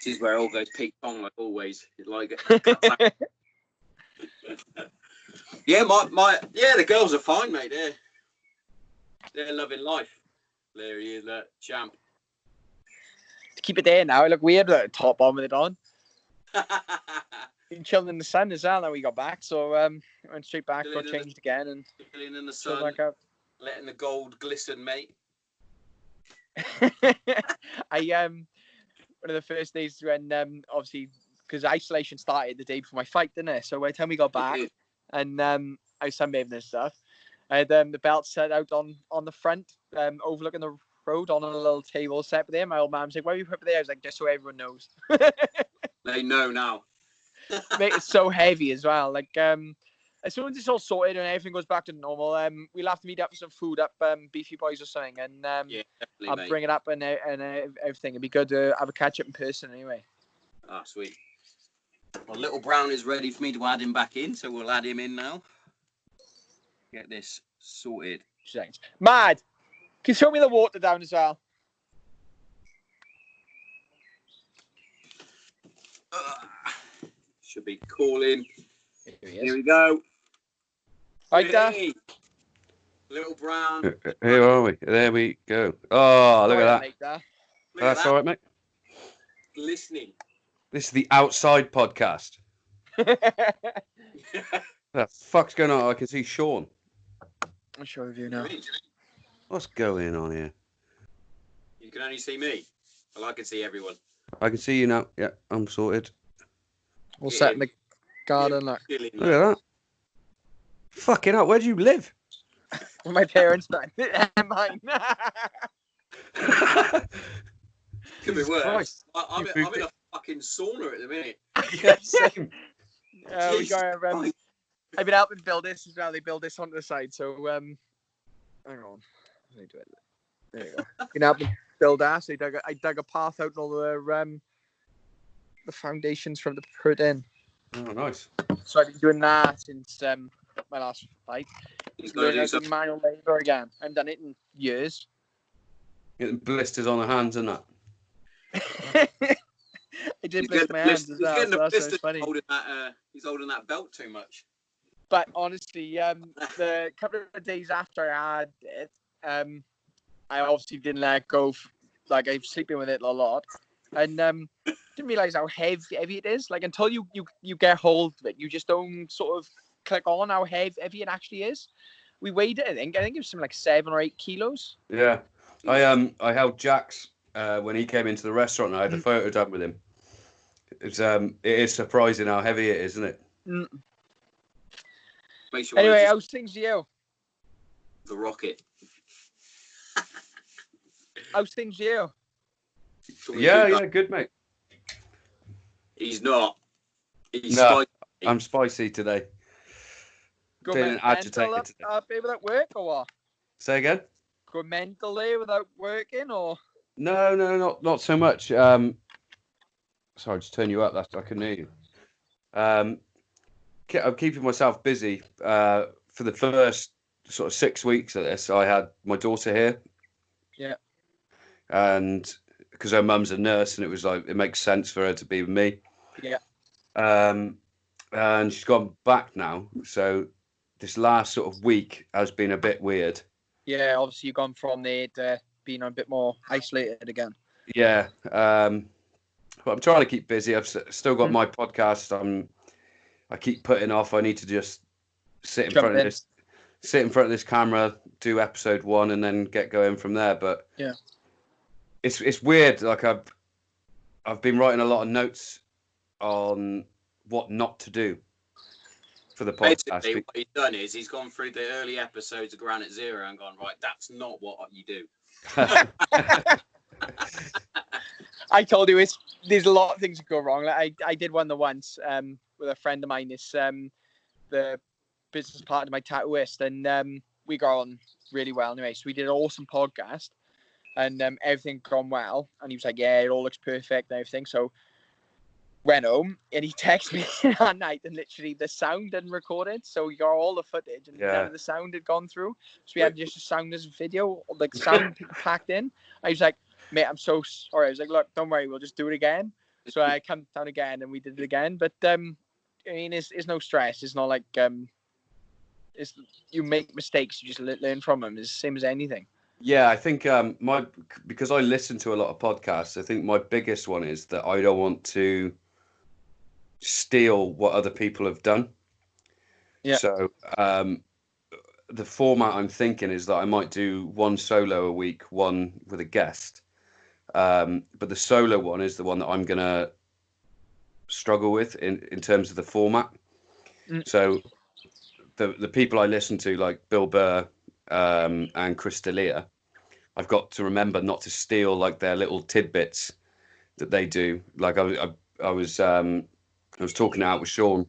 This is where it all goes peak pong, like always. Like yeah, the girls are fine, mate. They're loving life. There he is, that champ. To keep it there now, I look weird with a top on with it on. Been chilling in the sun as well. Now we got back, so went straight back, got changed again, and chilling in the sun, letting the gold glisten, mate. One of the first days when obviously because isolation started the day before my fight, didn't it? So by the time we got back and I was sunbathing and stuff, I had the belt set out on the front, overlooking the road on a little table set there. My old man was like, "Why are you put it there?" I was like, "Just so everyone knows." They know now. Mate, it's so heavy as well. Like as soon as it's all sorted and everything goes back to normal, we'll have to meet up for some food up Beefy Boys or something, and I'll bring it up and everything. It'd be good to have a catch up in person anyway. Ah, sweet. Well, Little Brown is ready for me to add him back in, so we'll add him in now. Get this sorted. Thanks. Mad, can you show me the water down as well? Should be calling. Here we go. Right there. Little Brown. Here are we? There we go. Oh, look at that. That's all right, mate. Listening. This is the outside podcast. What the fuck's going on? I can see Sean. I'll show you now. What's going on here? You can only see me. Well, I can see everyone. I can see you now. Yeah, I'm sorted. We'll set in the garden. Look at that. Fucking hell, where do you live? With my parents, mine. Could be worse. I'm in a fucking sauna at the minute. Yeah, same. We got, I've been helping build this as well. They build this onto the side. So, hang on. Let me do it. There you go. Been helping build that. So I dug a path out and all the foundations from the put in. Oh, nice. So I've been doing that since my last fight. He's going to do some manual labour again. I haven't done it in years. Getting blisters on the hands and that. I did blister my hands as well. So that's funny. He's holding that belt too much. But honestly, the couple of days after I had it, I obviously didn't let go. Like I was sleeping with it a lot, and didn't realize how heavy it is. Like until you get hold of it, you just don't sort of click on how heavy it actually is. We weighed it. I think it was something like 7 or 8 kilos. Yeah, I held Jack's when he came into the restaurant. And I had a photo done with him. It is surprising how heavy it is, isn't it? Mm. Sure anyway, how's things with you? The rocket. How's things with you? Yeah, good, mate. He's not. He's no, spicy. I'm spicy today. Feeling agitated today. Without work or what? Say again? Go mentally without working or? No, not so much. Sorry, just turn you up. I couldn't hear you. I'm keeping myself busy. For the first sort of 6 weeks of this, I had my daughter here. Yeah. And because her mum's a nurse, and it was like it makes sense for her to be with me. Yeah. And she's gone back now, so this last sort of week has been a bit weird. Yeah, obviously you've gone from there to being a bit more isolated again. Yeah. But I'm trying to keep busy. I've still got my podcast. I keep putting off. I need to just sit in front of this camera, do episode 1, and then get going from there. But yeah, it's weird. Like I've been writing a lot of notes on what not to do for the podcast. Basically, what he's done is he's gone through the early episodes of Granite Zero and gone, right, that's not what you do. I told you there's a lot of things that go wrong. Like I did one once with a friend of mine. It's the business partner of my tattooist, and we got on really well anyway. So we did an awesome podcast, and everything gone well. And he was like, "Yeah, it all looks perfect and everything." So went home and he texted me that night, and literally the sound hadn't recorded. So we got all the footage, and none of the sound had gone through. So we had just a sound as a video, like sound packed in. I was like, "Mate, I'm so sorry." I was like, "Look, don't worry, we'll just do it again." So I come down again and we did it again. But I mean, it's no stress. It's not like it's you make mistakes, you just learn from them. It's the same as anything. Yeah, I think because I listen to a lot of podcasts, I think my biggest one is that I don't want to steal what other people have done. Yeah. So the format I'm thinking is that I might do one solo a week, one with a guest. But the solo one is the one that I'm gonna struggle with in terms of the format. So the people I listen to, like Bill Burr and Chris D'Elia, I've got to remember not to steal like their little tidbits that they do. Like I was talking out with Sean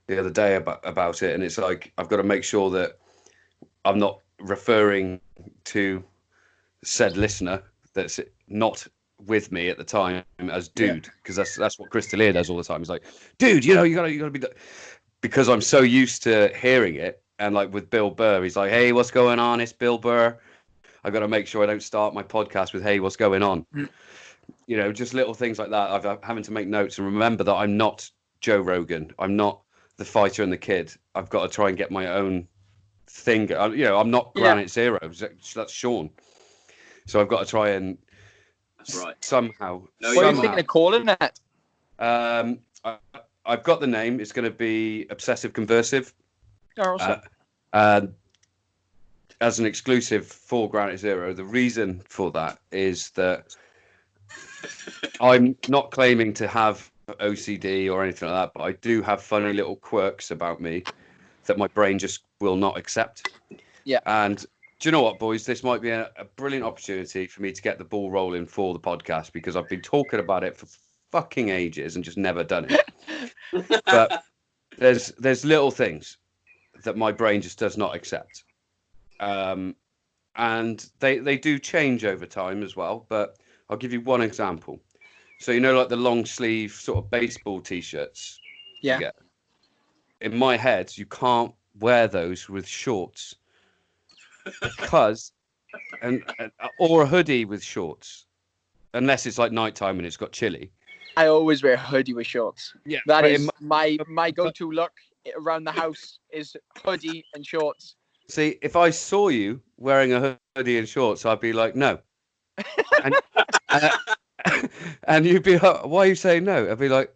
the other day about it, and it's like I've got to make sure that I'm not referring to said listener that's not with me at the time as dude, because that's what Chris D'Elia does all the time. He's like, dude, you gotta be, because I'm so used to hearing it. And like with Bill Burr, he's like, hey, what's going on? It's Bill Burr. I got to make sure I don't start my podcast with, hey, what's going on? You know, just little things like that. I'm having to make notes and remember that I'm not Joe Rogan. I'm not the fighter and the kid. I've got to try and get my own thing. You know, I'm not Granite Zero. That's Sean. So I've got to try and somehow. What are you thinking of calling it? I've got the name. It's going to be Obsessive Conversive. Oh, as an exclusive for Granite Zero. The reason for that is that I'm not claiming to have OCD or anything like that, but I do have funny little quirks about me that my brain just will not accept. Yeah. And do you know what, boys? This might be a brilliant opportunity for me to get the ball rolling for the podcast, because I've been talking about it for fucking ages and just never done it. But there's little things that my brain just does not accept. And they do change over time as well, but I'll give you one example. So, you know, like the long sleeve sort of baseball t-shirts. Yeah. In my head, you can't wear those with shorts because, or a hoodie with shorts, unless it's like nighttime and it's got chilly. I always wear a hoodie with shorts. Yeah, that is my go-to look around the house is hoodie and shorts. See, if I saw you wearing a hoodie and shorts, I'd be like, no. And you'd be like, why are you saying no? I'd be like,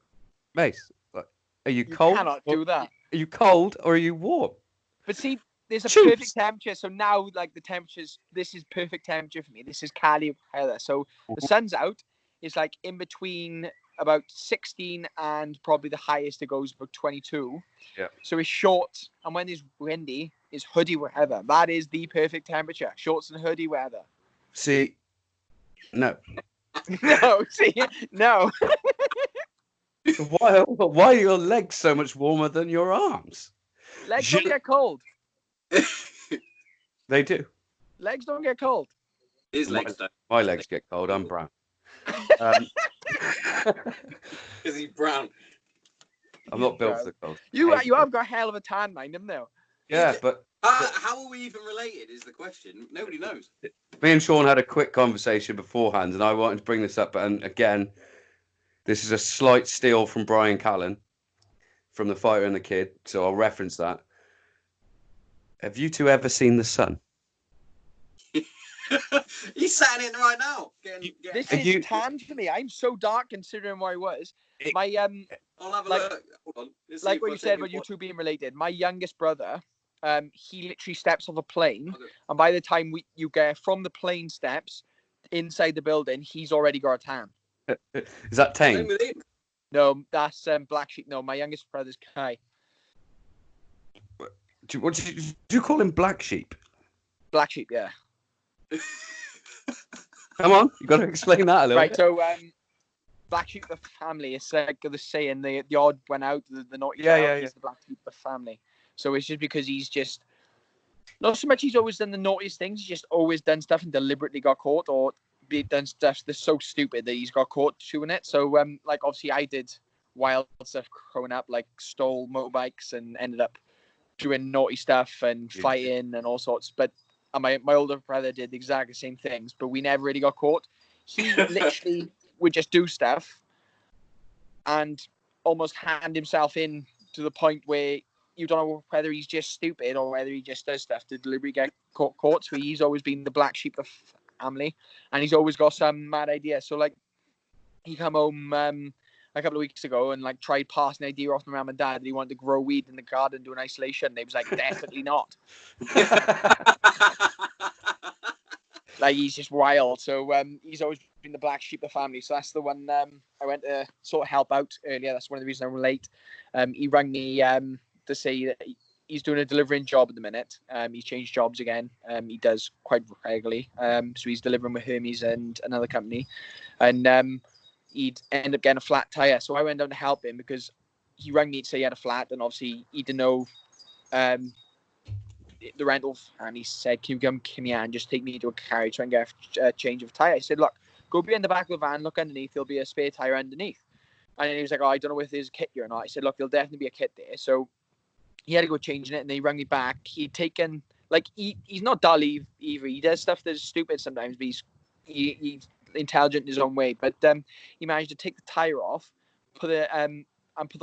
Mace, are you cold? You cannot do that. Are you cold or are you warm? But see, there's a perfect temperature. So now, like the temperatures, this is perfect temperature for me. This is Cali weather. So the sun's out. It's like in between about 16 and probably the highest it goes about 22. Yeah. So it's shorts, and when it's windy, it's hoodie weather. That is the perfect temperature. Shorts and hoodie weather. See, no. No, see, no. Why are your legs so much warmer than your arms? Legs don't get cold. They do. Legs don't get cold. His legs don't. My legs get cold. I'm brown. Because he's brown. I'm not built for the cold. You have got a hell of a tan, mind him now. Yeah, but how are we even related is the question. Nobody knows. Me and Sean had a quick conversation beforehand, and I wanted to bring this up. And again, this is a slight steal from Brian Callen from The Fighter and the Kid, so I'll reference that. Have you two ever seen The Sun? He's sat in it right now. This is tan for me. I'm so dark considering where I was. I'll have a look. Hold on. Like what you said about you two being related. My youngest brother, he literally steps off a plane, and by the time you get from the plane steps inside the building, he's already got a tan. Is that Tame? No, that's Black Sheep. No, my youngest brother's Kai. Do you call him Black Sheep? Black Sheep, yeah. Come on, you got to explain that a little bit. Right, so Black Sheep the family. It's like the saying, the odd went out, the naughty child, he's the Black Sheep the family. So it's just because he's just not so much he's always done the naughtiest things, he's just always done stuff and deliberately got caught, or done stuff that's so stupid that he's got caught doing it. So like obviously I did wild stuff growing up, like stole motorbikes and ended up doing naughty stuff and fighting and all sorts. But my older brother did exactly the same things, but we never really got caught. He literally would just do stuff and almost hand himself in to the point where you don't know whether he's just stupid or whether he just does stuff to deliberately get caught. So he's always been the black sheep of the family, and he's always got some mad idea. So like, he come home a couple of weeks ago and like tried passing an idea off to my mum and dad that he wanted to grow weed in the garden, do an isolation. They was like, definitely not. Like, he's just wild. So he's always been the black sheep of the family. So that's the one I went to sort of help out earlier. That's one of the reasons I'm late. He rang me to say that he's doing a delivering job at the minute. He's changed jobs again. He does quite regularly. So he's delivering with Hermes and another company. And he'd end up getting a flat tire. So I went down to help him because he rang me to say he had a flat, and obviously he didn't know the rental, and he said, can you come here and just take me to a carriage so I can get a change of tire? I said, look, go behind the back of the van, look underneath, there'll be a spare tire underneath. And then he was like, oh, I don't know if there's a kit here or not. I said, look, there'll definitely be a kit there. So he had to go changing it, and they rang me back. He'd taken, like, he's not dull either. He does stuff that's stupid sometimes, but he's intelligent in his own way. But he managed to take the tire off, put the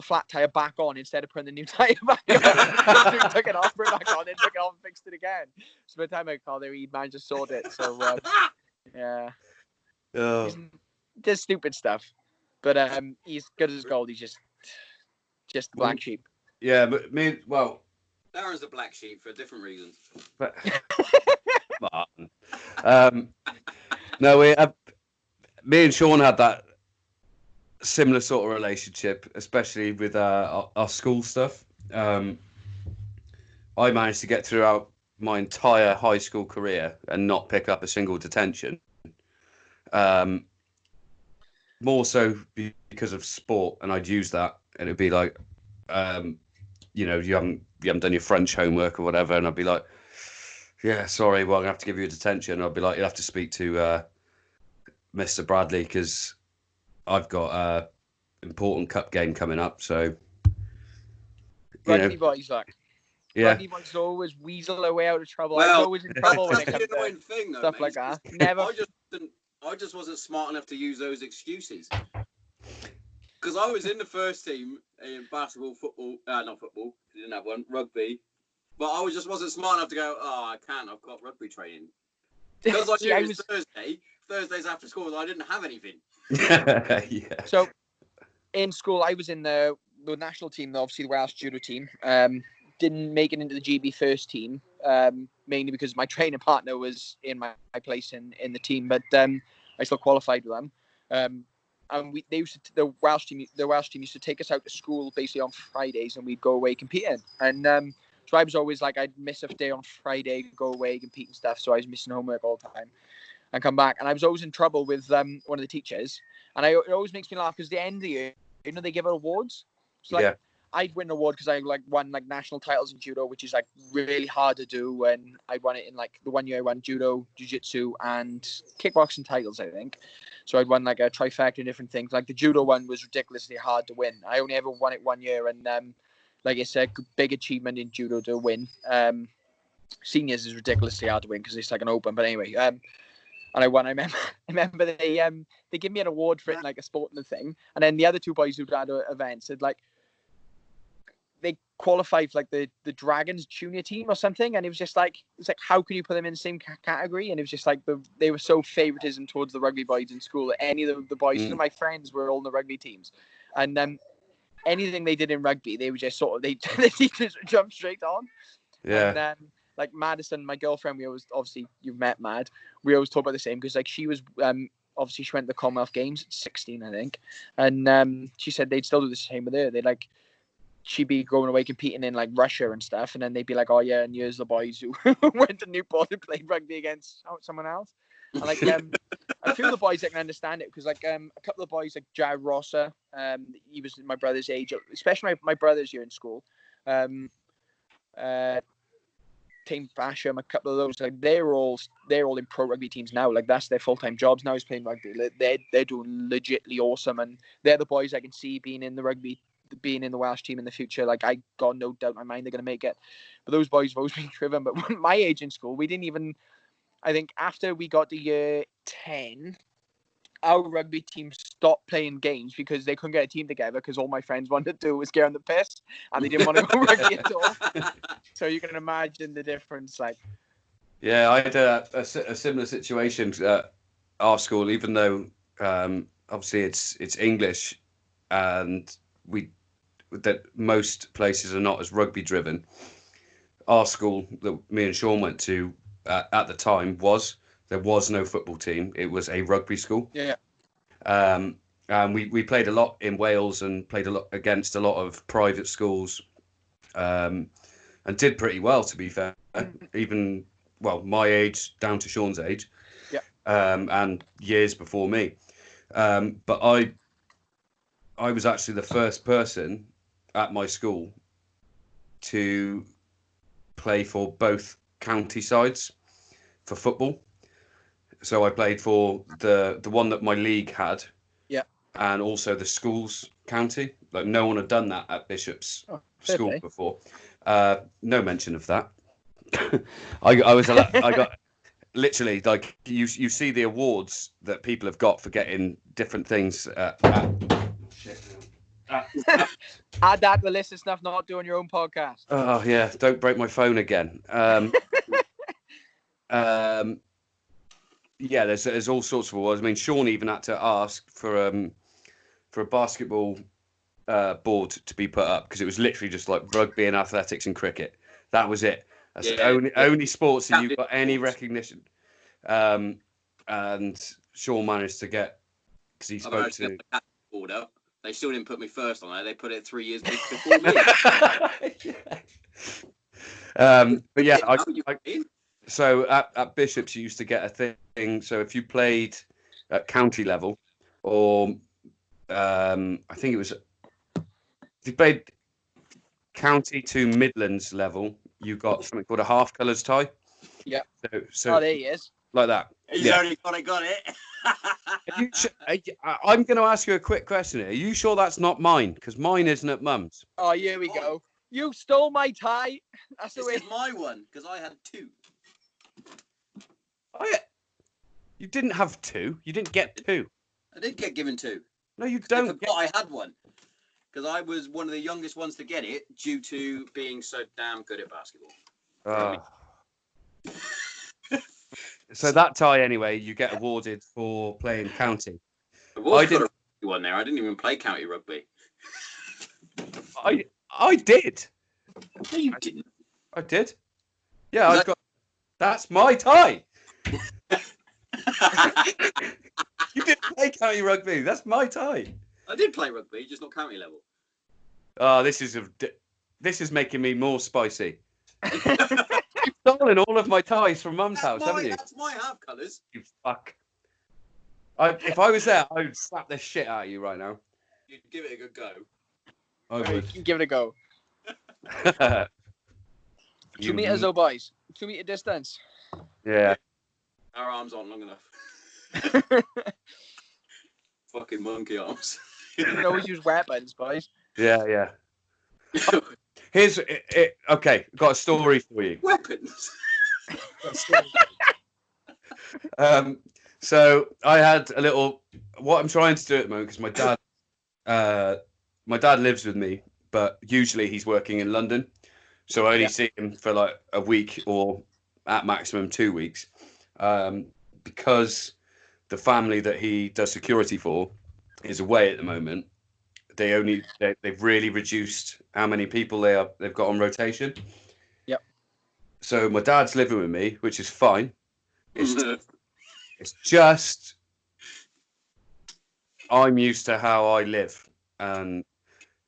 flat tire back on instead of putting the new tire back on. He took it off, put it back on, then took it off and fixed it again. So by the time I got there, he managed to sort it. So yeah, he does stupid stuff, but he's good as gold. He's just the black sheep. Yeah, but Darren's the black sheep for a different reason. But, no, me and Sean had that similar sort of relationship, especially with our school stuff. I managed to get throughout my entire high school career and not pick up a single detention. More so because of sport, and I'd use that, and it'd be like, you haven't done your French homework or whatever, and I'd be like, yeah, sorry, well, I'm gonna have to give you a detention. And I'd be like, you'll have to speak to Mr. Bradley because I've got a important cup game coming up. So rugby boys, like, yeah, rugby boys always weasel their way out of trouble. Well, I was always in trouble when it comes to thing, though, stuff mate, like that. Never. I just wasn't smart enough to use those excuses. Because I was in the first team in basketball, football, not football, we didn't have one, rugby. But I wasn't smart enough to go, oh, I can't, I've got rugby training. Because I knew it was Thursdays after school, I didn't have anything. Yeah. So in school, I was in the national team, obviously the Welsh judo team. Didn't make it into the GB first team, mainly because my training partner was in my place in the team, but I still qualified with them. And the Welsh team used to take us out to school basically on Fridays, and we'd go away competing. And so I was always like, I'd miss a day on Friday, go away, compete and stuff. So I was missing homework all the time and come back. And I was always in trouble with one of the teachers. And it always makes me laugh because at the end of the year, they give out awards. So like, I'd win an award because I won national titles in judo, which is like really hard to do. And I won it in like the 1 year I won judo, jiu-jitsu, and kickboxing titles, I think. So I'd won like a trifecta and different things. Like the judo one was ridiculously hard to win. I only ever won it 1 year, and like I said, big achievement in judo to win. Seniors is ridiculously hard to win because it's like an open. But anyway, and I won. I remember they give me an award for it, like a sporting thing. And then the other two boys who'd had events had like, they qualified for like the Dragons junior team or something, and it was like how can you put them in the same category? And it was just like they were so favoritism towards the rugby boys in school that any of the boys, some of my friends were all in the rugby teams, and anything they did in rugby, they were just sort of they just jumped straight on. Yeah. And like Madison, my girlfriend, we always, obviously you've met Mad, we always talk about the same because like she was obviously she went to the Commonwealth Games at 16, I think, and she said they'd still do the same with her. They'd like, she'd be going away competing in like Russia and stuff, and then they'd be like, oh yeah, and here's the boys who went to Newport and played rugby against someone else. And like a few of the boys that can understand it because like a couple of boys like Jared Rosser, he was my brother's age, especially my brother's year in school. Team Basham, a couple of those, like they're all in pro rugby teams now. Like that's their full-time jobs now, is playing rugby. They're doing legitly awesome, and they're the boys I can see being in the Welsh team in the future. Like I got no doubt in my mind they're going to make it. But those boys have always been driven. But my age in school, we didn't even, I think after we got to year 10, our rugby team stopped playing games because they couldn't get a team together because all my friends wanted to do was get on the piss and they didn't want to go rugby at all. So you can imagine the difference. Like, yeah, I had a similar situation at our school, even though obviously it's English and that most places are not as rugby driven. Our school that me and Sean went to at the time there was no football team. It was a rugby school. yeah. And we played a lot in Wales and played a lot against a lot of private schools, and did pretty well, to be fair. Even my age down to Sean's age, and years before me. But I was actually the first person at my school to play for both county sides for football. So I played for the one that my league had, and also the school's county. Like, no one had done that at Bishop's school before. No mention of that. I got literally, like, you see the awards that people have got for getting different things. Add that to the list of stuff not doing your own podcast. Oh yeah, don't break my phone again. Yeah, there's all sorts of awards. I mean, Sean even had to ask for a basketball board to be put up because it was literally just like rugby and athletics and cricket. That was it. That's the only sports that you've got any recognition. And Sean managed to get, because he spoke to. Board up. They still didn't put me first on there. They put it 3 years before me. But yeah, so at Bishop's you used to get a thing. So if you played at county level, or I think it was, if you played county to Midlands level, you got something called a half colours tie. Yeah. So there he is. Like that. He's only got it. I'm going to ask you a quick question here. Are you sure that's not mine? Because mine isn't at Mum's. Oh, here we go. You stole my tie. That's the way. This is my one, because I had two. You didn't have two. You didn't get two. I did get given two. No, you don't. I had one. Because I was one of the youngest ones to get it due to being so damn good at basketball. So that tie, anyway, you get awarded for playing county. I did one there. I didn't even play county rugby. I did. No, you didn't. I did. Yeah, I've got. That's my tie. You didn't play county rugby. That's my tie. I did play rugby, just not county level. Oh, this is making me more spicy. You've stolen all of my ties from Mum's house, haven't you? That's my half colours. You fuck. If I was there, I would slap the shit out of you right now. You'd give it a good go. I would. You give it a go. 2 meters, oh boys. 2 meter distance. Yeah. Our arms aren't long enough. Fucking monkey arms. You can always use weapons, boys. Yeah. Here's it. Okay, got a story for you. Weapons. So I had a little. What I'm trying to do at the moment, because my dad lives with me, but usually he's working in London, so I only see him for like a week or at maximum 2 weeks, because the family that he does security for is away at the moment. They've really reduced how many people they've got on rotation. Yep. So my dad's living with me, which is fine. It's just I'm used to how I live, and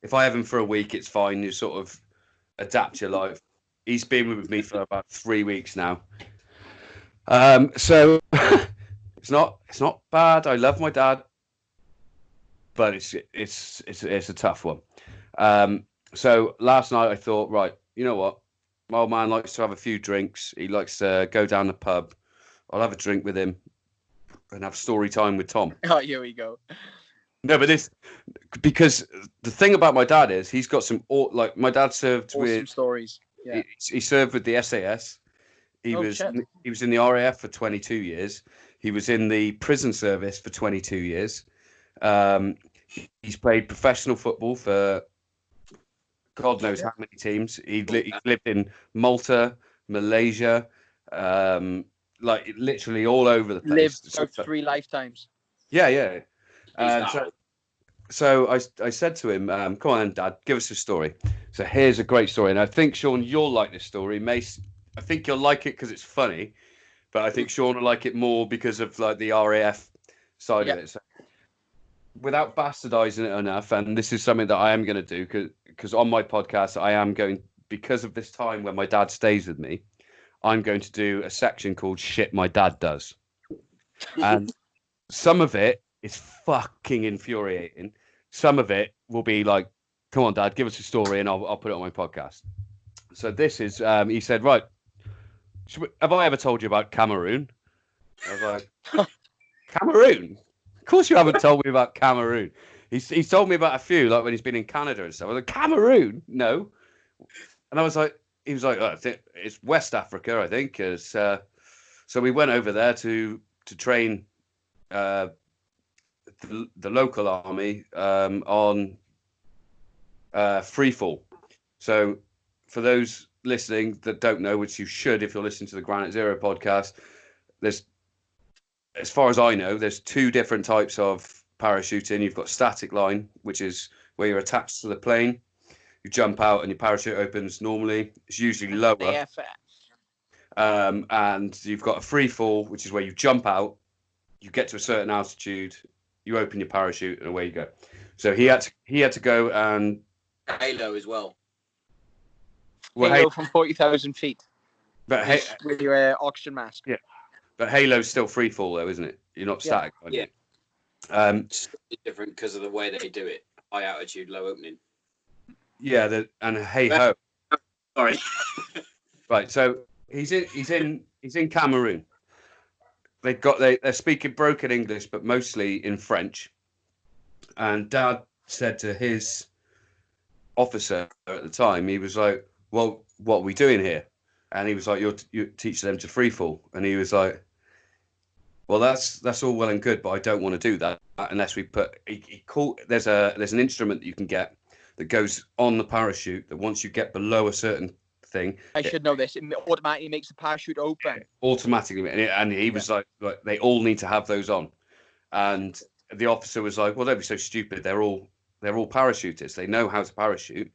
if I have him for a week, it's fine. You sort of adapt your life. He's been with me for about 3 weeks now. So it's not bad. I love my dad, but it's a tough one. So last night I thought, right, you know what? My old man likes to have a few drinks. He likes to go down the pub. I'll have a drink with him and have story time with Tom. Oh, here we go. No, but because the thing about my dad is he's got some, like, my dad served awesome with stories. Yeah. He served with the SAS. He was in the RAF for 22 years. He was in the prison service for 22 years. He's played professional football for God knows how many teams. He's lived in Malta, Malaysia, like literally all over the place. Lived about 3 lifetimes. Yeah. So I said to him, come on, Dad, give us a story. So here's a great story. And I think, Sean, you'll like this story. I think you'll like it because it's funny, but I think Sean will like it more because of like the RAF side of it. So, without bastardizing it enough, and this is something that I am going to do because on my podcast, I am going, because of this time when my dad stays with me, I'm going to do a section called Shit My Dad Does. And some of it is fucking infuriating. Some of it will be like, come on, Dad, give us a story and I'll put it on my podcast. So this is, he said, right, have I ever told you about Cameroon? I was like, Cameroon? Of course you haven't told me about Cameroon. He's told me about a few, like when he's been in Canada and stuff. I was like, Cameroon? No. And I was like, he was like, oh, it's West Africa, I think. So we went over there to train the local army on free fall. So for those listening that don't know, which you should if you're listening to the Granite Zero podcast, there's, as far as I know, there's 2 different types of parachuting. You've got static line, which is where you're attached to the plane. You jump out and your parachute opens normally. It's usually lower. And you've got a free fall, which is where you jump out, you get to a certain altitude, you open your parachute, and away you go. So he had to go and Halo as well. Halo from 40,000 feet. But with your oxygen mask. Yeah. But Halo's still free fall though, isn't it? You're not static. Yeah. It's different because of the way they do it. High altitude, low opening. Yeah, and hey ho. Sorry. Right, so he's in Cameroon. They're speaking broken English, but mostly in French. And Dad said to his officer at the time, he was like, "Well, what are we doing here?" And he was like, "You teach them to free fall." And he was like, "Well, that's all well and good, but I don't want to do that unless we put." There's an instrument that you can get that goes on the parachute that once you get below a certain thing, I should know this. It automatically makes the parachute open. Automatically, and he was like, they all need to have those on. And the officer was like, "Well, don't be so stupid. They're all parachutists. They know how to parachute.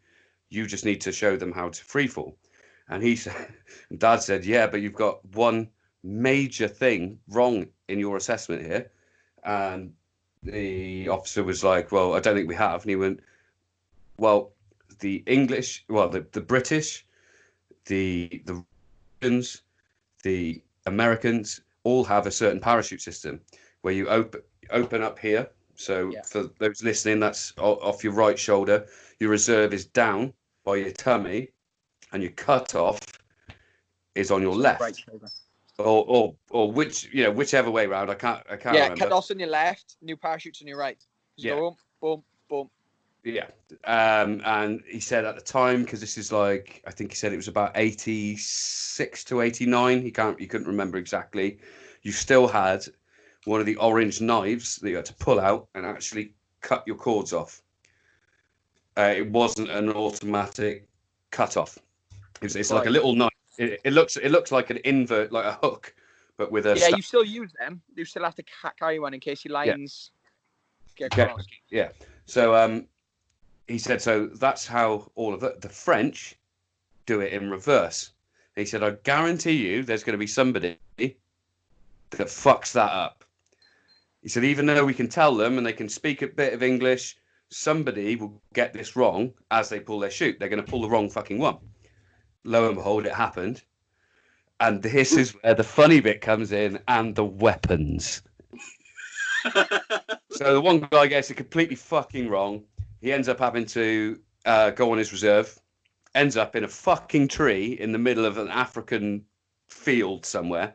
You just need to show them how to free fall." And he said, Dad said, "Yeah, but you've got one major thing wrong in your assessment here." And the officer was like, "Well, I don't think we have." And he went, "Well, the English, the British, the Russians, the Americans all have a certain parachute system where you open up here. So for those listening, that's off your right shoulder. Your reserve is down by your tummy, and your cut off is on your left." Right shoulder. Or whichever way around. I can't remember. Cut off's on your left, new parachute's on your right. Just go boom, boom. Yeah. And he said at the time, because this is like, I think he said it was about 86 to 89. He couldn't remember exactly. You still had one of the orange knives that you had to pull out and actually cut your cords off. It wasn't an automatic cut off. It's like a little knife. It looks like an invert, like a hook, but with a. Yeah, you still use them. You still have to carry one in case your lines get crossed. Yeah. So he said, so that's how all of the French do it in reverse. He said, "I guarantee you, there's going to be somebody that fucks that up." He said, "Even though we can tell them and they can speak a bit of English, somebody will get this wrong as they pull their chute. They're going to pull the wrong fucking one." Lo and behold, it happened. And this is where the funny bit comes in, and the weapons. So the one guy gets it completely fucking wrong. He ends up having to go on his reserve. Ends up in a fucking tree in the middle of an African field somewhere.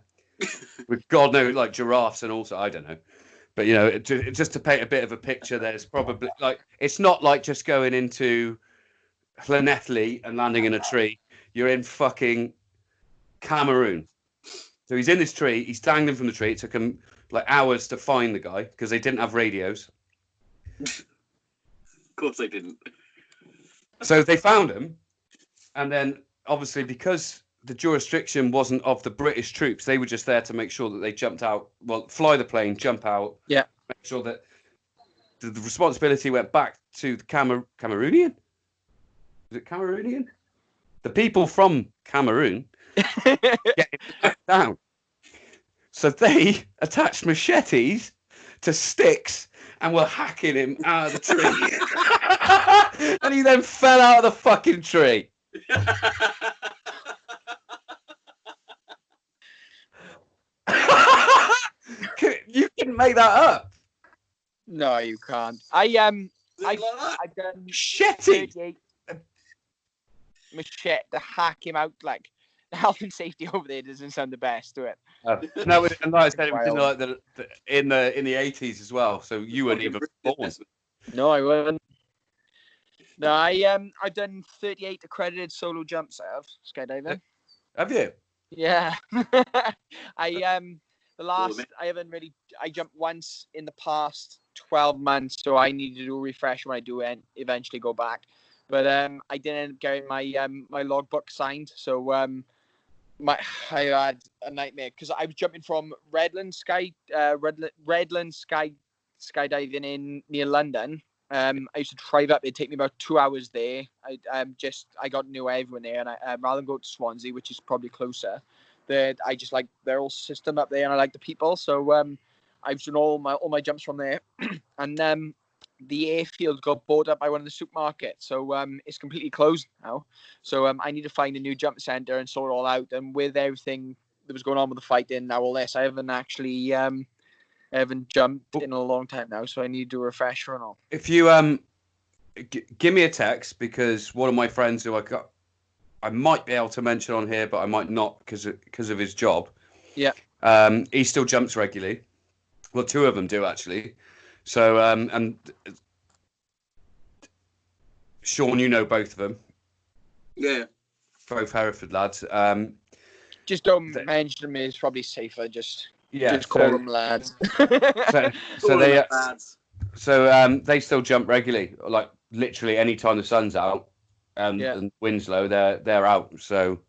With God knows, like giraffes and also, I don't know. But, just to paint a bit of a picture, there's probably, like, it's not like just going into Llanelli and landing in a tree. You're in fucking Cameroon. So he's in this tree. He's dangling from the tree. It took him like hours to find the guy because they didn't have radios. Of course they didn't. So they found him, and then obviously because the jurisdiction wasn't of the British troops, they were just there to make sure that they jumped out, well, fly the plane, jump out, Yeah. make sure that the responsibility went back to the Cameroonian. Is it Cameroonian? The people from Cameroon getting back down. So they attached machetes to sticks and were hacking him out of the tree. And he then fell out of the fucking tree. You can make that up. No, you can't. I've done Machete. 38 machete to hack him out. Like, the health and safety over there doesn't sound the best to it. No, and like I said, it was in the 80s as well. So you weren't even born. No, I wasn't. No, I've done 38 accredited solo jumps. I have skydiving. Have you? Yeah. I jumped once in the past 12 months, so I need to do a refresh when I do and eventually go back. But I didn't get my logbook signed, so I had a nightmare because I was jumping from Redland skydiving in near London. I used to drive up. It'd take me about 2 hours there. I got to know everyone there, and I rather than go to Swansea, which is probably closer. I just like their whole system up there, and I like the people. So I've done all my jumps from there, and the airfield got bought up by one of the supermarkets, so it's completely closed now. So I need to find a new jump center and sort it all out. And with everything that was going on with the fighting now, all this, I haven't actually haven't jumped in a long time now, so I need to do a refresher and all. If you give me a text, because one of my friends who I might be able to mention on here, but I might not because of his job. Yeah. He still jumps regularly. Well, two of them do actually. So and Sean, you know both of them. Yeah. Both Hereford lads. Just don't mention them. It's probably safer. Just call them lads. So they still jump regularly, like literally any time the sun's out and wind's low, they're out. So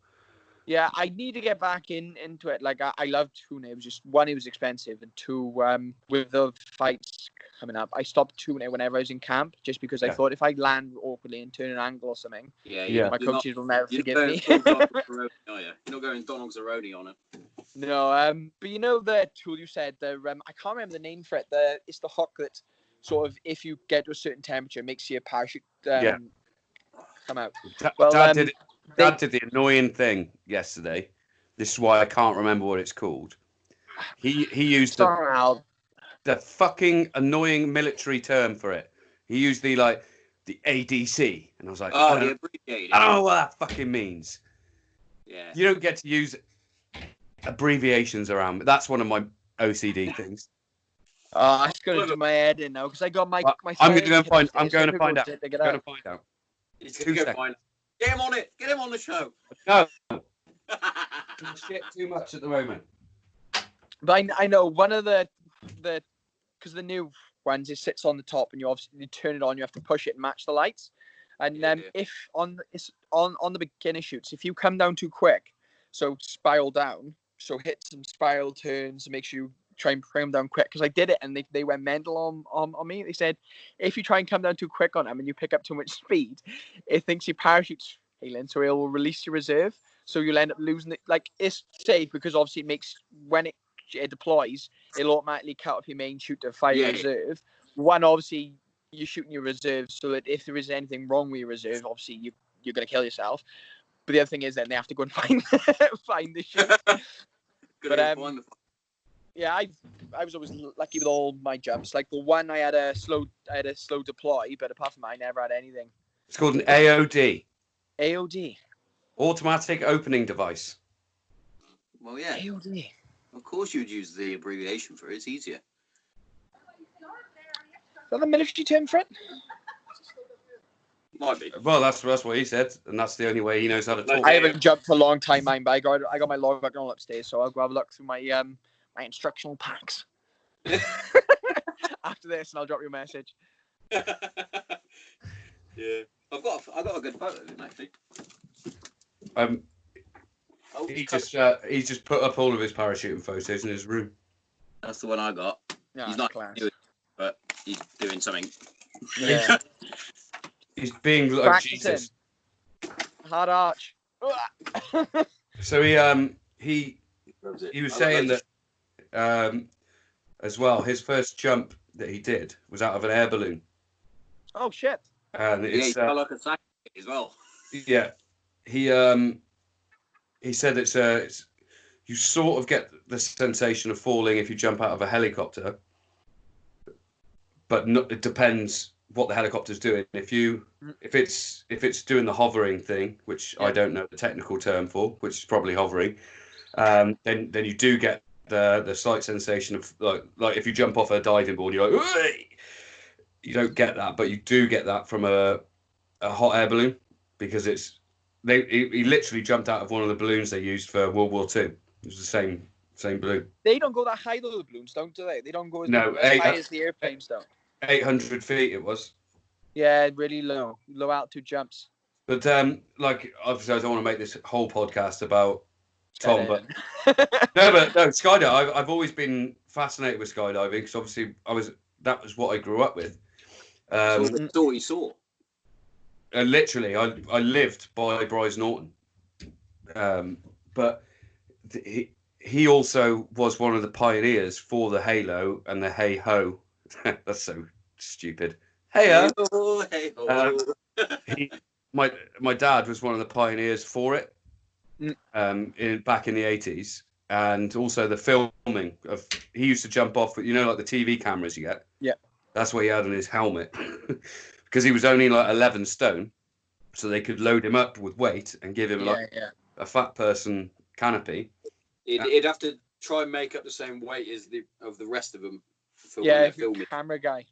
yeah, I need to get back into it. Like I love tuning. It was just one, it was expensive, and two, with the fights coming up, I stopped tuning it whenever I was in camp, just because I thought if I land awkwardly and turn an angle or something, my coaches will never forgive me. You're not going Donald Zeroni on it. No, but you know the tool you said, I can't remember the name for it. It's the hook that sort of, if you get to a certain temperature, makes your parachute come out. Dad did the annoying thing yesterday. This is why I can't remember what it's called. He used the fucking annoying military term for it. He used the ADC, and I was like, the abbreviated. I don't know what that fucking means. Yeah. You don't get to use abbreviations around. That's one of my OCD things. It's going to do my head in now because I got my. I'm going to find out. It's 2 seconds. Get him on it. Get him on the show. No. Shit too much at the moment. But I know one of the because the new ones, it sits on the top and you turn it on. You have to push it and match the lights. And if on the beginner shoots, if you come down too quick, so spiral down, so hit some spiral turns and make sure you try and bring them down quick. Because I did it and they went mental on me. They said if you try and come down too quick on them and you pick up too much speed, it thinks your parachute's failing, so it will release your reserve. So you'll end up losing it. Like, it's safe because obviously it makes, when it deploys, it'll automatically cut off your main shoot to fire reserve. One, obviously you're shooting your reserve, so that if there is anything wrong with your reserve, obviously you're going to kill yourself. But the other thing is then they have to go and find the shoot. But yeah, I was always lucky with all my jumps. Like the one I had a slow deploy, but apart from that, I never had anything. It's called an AOD. AOD. Automatic opening device. Well, yeah. AOD. Of course you'd use the abbreviation for it. It's easier. Is that the military term for it? Might be. Well, that's what he said, and that's the only way he knows how to talk. I haven't jumped for a long time, but I got my logbook all upstairs, so I'll go have a look through my my instructional packs. After this, and I'll drop you a message. Yeah, I got a good photo of him actually. He's just put up all of his parachuting photos in his room. That's the one I got. Yeah, He's not class. doing it, but he's doing something. Yeah. He's being like Practicing. Jesus. Hard arch. So he was saying that as well. His first jump that he did was out of an air balloon. Oh shit! And Yeah, it's he felt like a sack as well. yeah. He said it's you sort of get the sensation of falling if you jump out of a helicopter, but it depends what the helicopter's doing. If it's doing the hovering thing, which I don't know the technical term for, which is probably hovering, then you do get the slight sensation of like if you jump off a diving board, you're like, "Uy!" You don't get that, but you do get that from a hot air balloon because he literally jumped out of one of the balloons they used for World War II. It was the same balloon. They don't go that high though, the balloons, don't they? They don't go as high as the airplanes don't. 800 feet it was. Yeah, really low altitude jumps. But like obviously I don't want to make this whole podcast about Tom, but no, skydiving. I've always been fascinated with skydiving because obviously that was what I grew up with. That's all you saw. Literally, I lived by Bryce Norton, but he also was one of the pioneers for the halo and the hey ho. That's so stupid. Hey ho, hey ho. My dad was one of the pioneers for it. Back in the 80s, and also the filming of he used to jump off with like the TV cameras you get. Yeah, that's what he had on his helmet because he was only like 11 stone, so they could load him up with weight and give him a fat person canopy. He'd have to try and make up the same weight as the rest of them. For if you're a camera guy.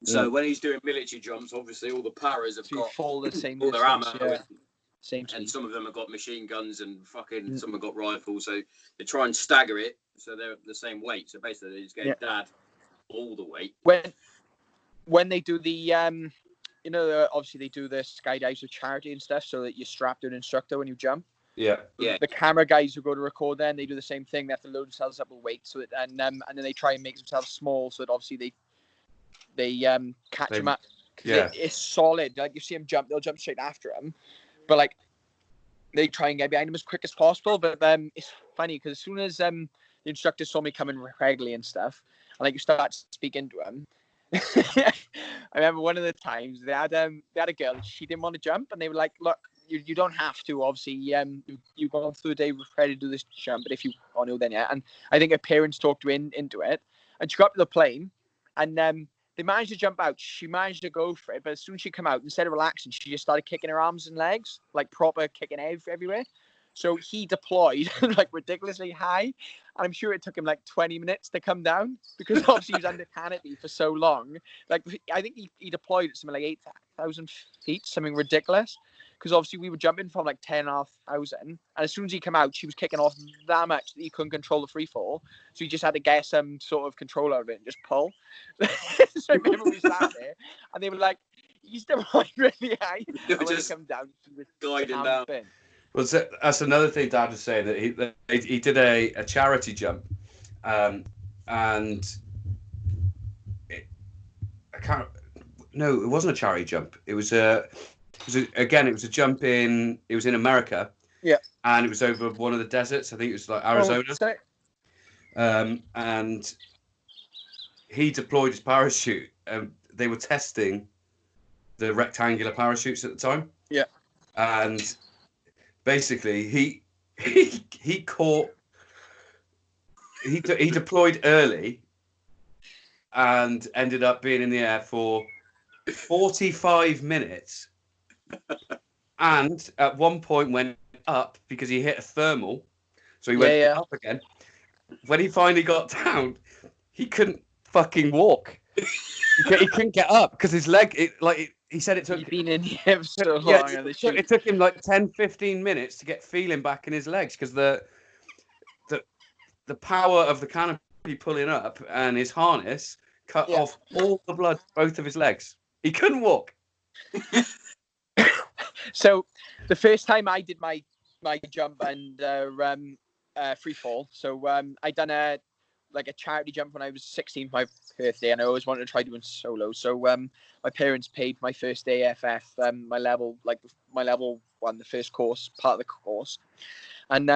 So when he's doing military jumps, obviously all the paras have got all the same all their ammo. Yeah. Same and some of them have got machine guns and some have got rifles, so they try and stagger it so they're the same weight. So basically, they just get dad all the weight. When they do the obviously they do the skydives with charity and stuff, so that you're strapped to an instructor when you jump. Yeah. The camera guys who go to record, then they do the same thing. They have to load themselves up with weight, so and then they try and make themselves small, so that obviously they catch them up. Yeah, it's solid. Like you see them jump, they'll jump straight after them. But like they try and get behind him as quick as possible. But it's funny because as soon as the instructor saw me coming regularly and stuff, and like you start speaking to him, I remember one of the times they had a girl. She didn't want to jump, and they were like, "Look, you don't have to. Obviously, you've gone through the day ready to do this jump, but if you want to, then yeah." And I think her parents talked her into it, and she got up to the plane, and they managed to jump out. She managed to go for it, but as soon as she came out, instead of relaxing, she just started kicking her arms and legs, like proper kicking everywhere. So he deployed like ridiculously high, and I'm sure it took him like 20 minutes to come down because obviously he was under canopy for so long. Like I think he deployed at something like 8,000 feet, something ridiculous. Because obviously we were jumping from like 10,500, and as soon as he came out, she was kicking off that much that he couldn't control the free fall. So he just had to get some sort of control out of it and just pull. So I remember we sat there, and they were like, "He's deployed really high." And when he come down, he was guiding down. Well, that's another thing Dad was saying, that he did a charity jump, and it wasn't a charity jump. It was a jump it was in America. Yeah. And it was over one of the deserts. I think it was like Arizona. And he deployed his parachute. They were testing the rectangular parachutes at the time. Yeah. And basically he deployed early and ended up being in the air for 45 minutes. And at one point went up because he hit a thermal, so he went up again. When he finally got down, he couldn't fucking walk. He couldn't get up because his leg. He said it took. He'd been in here so long. It took him like 10-15 minutes to get feeling back in his legs because the power of the canopy be pulling up, and his harness cut Yeah. off all the blood, both of his legs. He couldn't walk. So the first time I did my jump and free fall, so I done a charity jump when I was 16 for my birthday, and I always wanted to try doing solo. So my parents paid my first AFF, my level 1, the first course, part of the course, and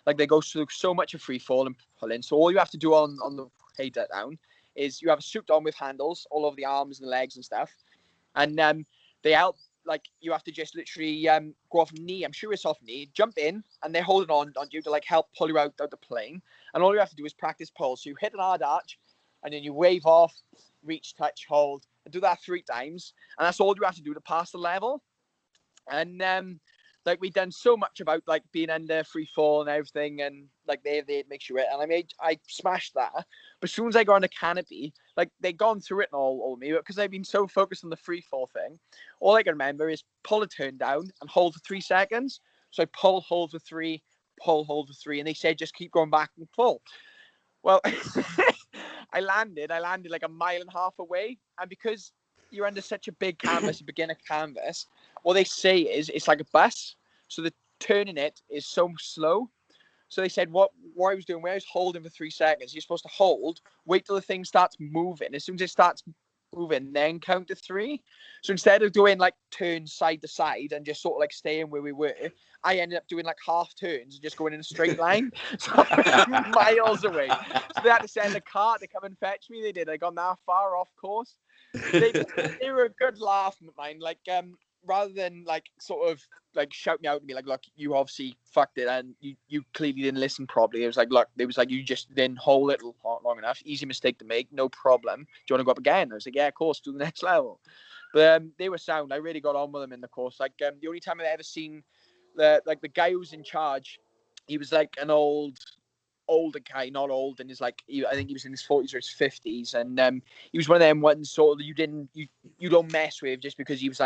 they go through so much of free fall and pulling. So all you have to do on the way down is you have a suit on with handles all over the arms and the legs and stuff, and they help. Like, you have to just literally go off knee. I'm sure it's off knee. Jump in, and they're holding on you to help pull you out the plane. And all you have to do is practice pull. So you hit an hard arch, and then you wave off, reach, touch, hold, and do that 3 times. And that's all you have to do to pass the level. And we've done so much about being under free fall and everything, and they make sure it. And I smashed that. But as soon as I got on the canopy, they'd gone through it and all me, because I've been so focused on the free fall thing. All I can remember is pull a turn down and hold for 3 seconds. So I pull, hold for 3, pull, hold for 3, and they said just keep going back and pull. Well, I landed like a mile and a half away, and because you're under such a big canvas, a beginner canvas, what they say is it's like a bus, so the turning it is so slow. So they said what I was doing, where I was holding for 3 seconds, you're supposed to hold, wait till the thing starts moving. As soon as it starts moving, then count to 3. So instead of doing turns side to side and just sort of staying where we were, I ended up doing half turns and just going in a straight line. So I was miles away. So they had to send a car to come and fetch me. They did. I got that far off course. They were a good laugh of mine. Rather than sort of shout me out to me look, you obviously fucked it and you clearly didn't listen properly. It was look, it was you just didn't hold it long enough. Easy mistake to make, no problem. Do you want to go up again? I was yeah, of course, do the next level. But they were sound. I really got on with them in the course. The only time I've ever seen the guy who was in charge, he was an older guy, not old, and I think he was in his 40s or his 50s, and he was one of them ones sort of you don't mess with just because he was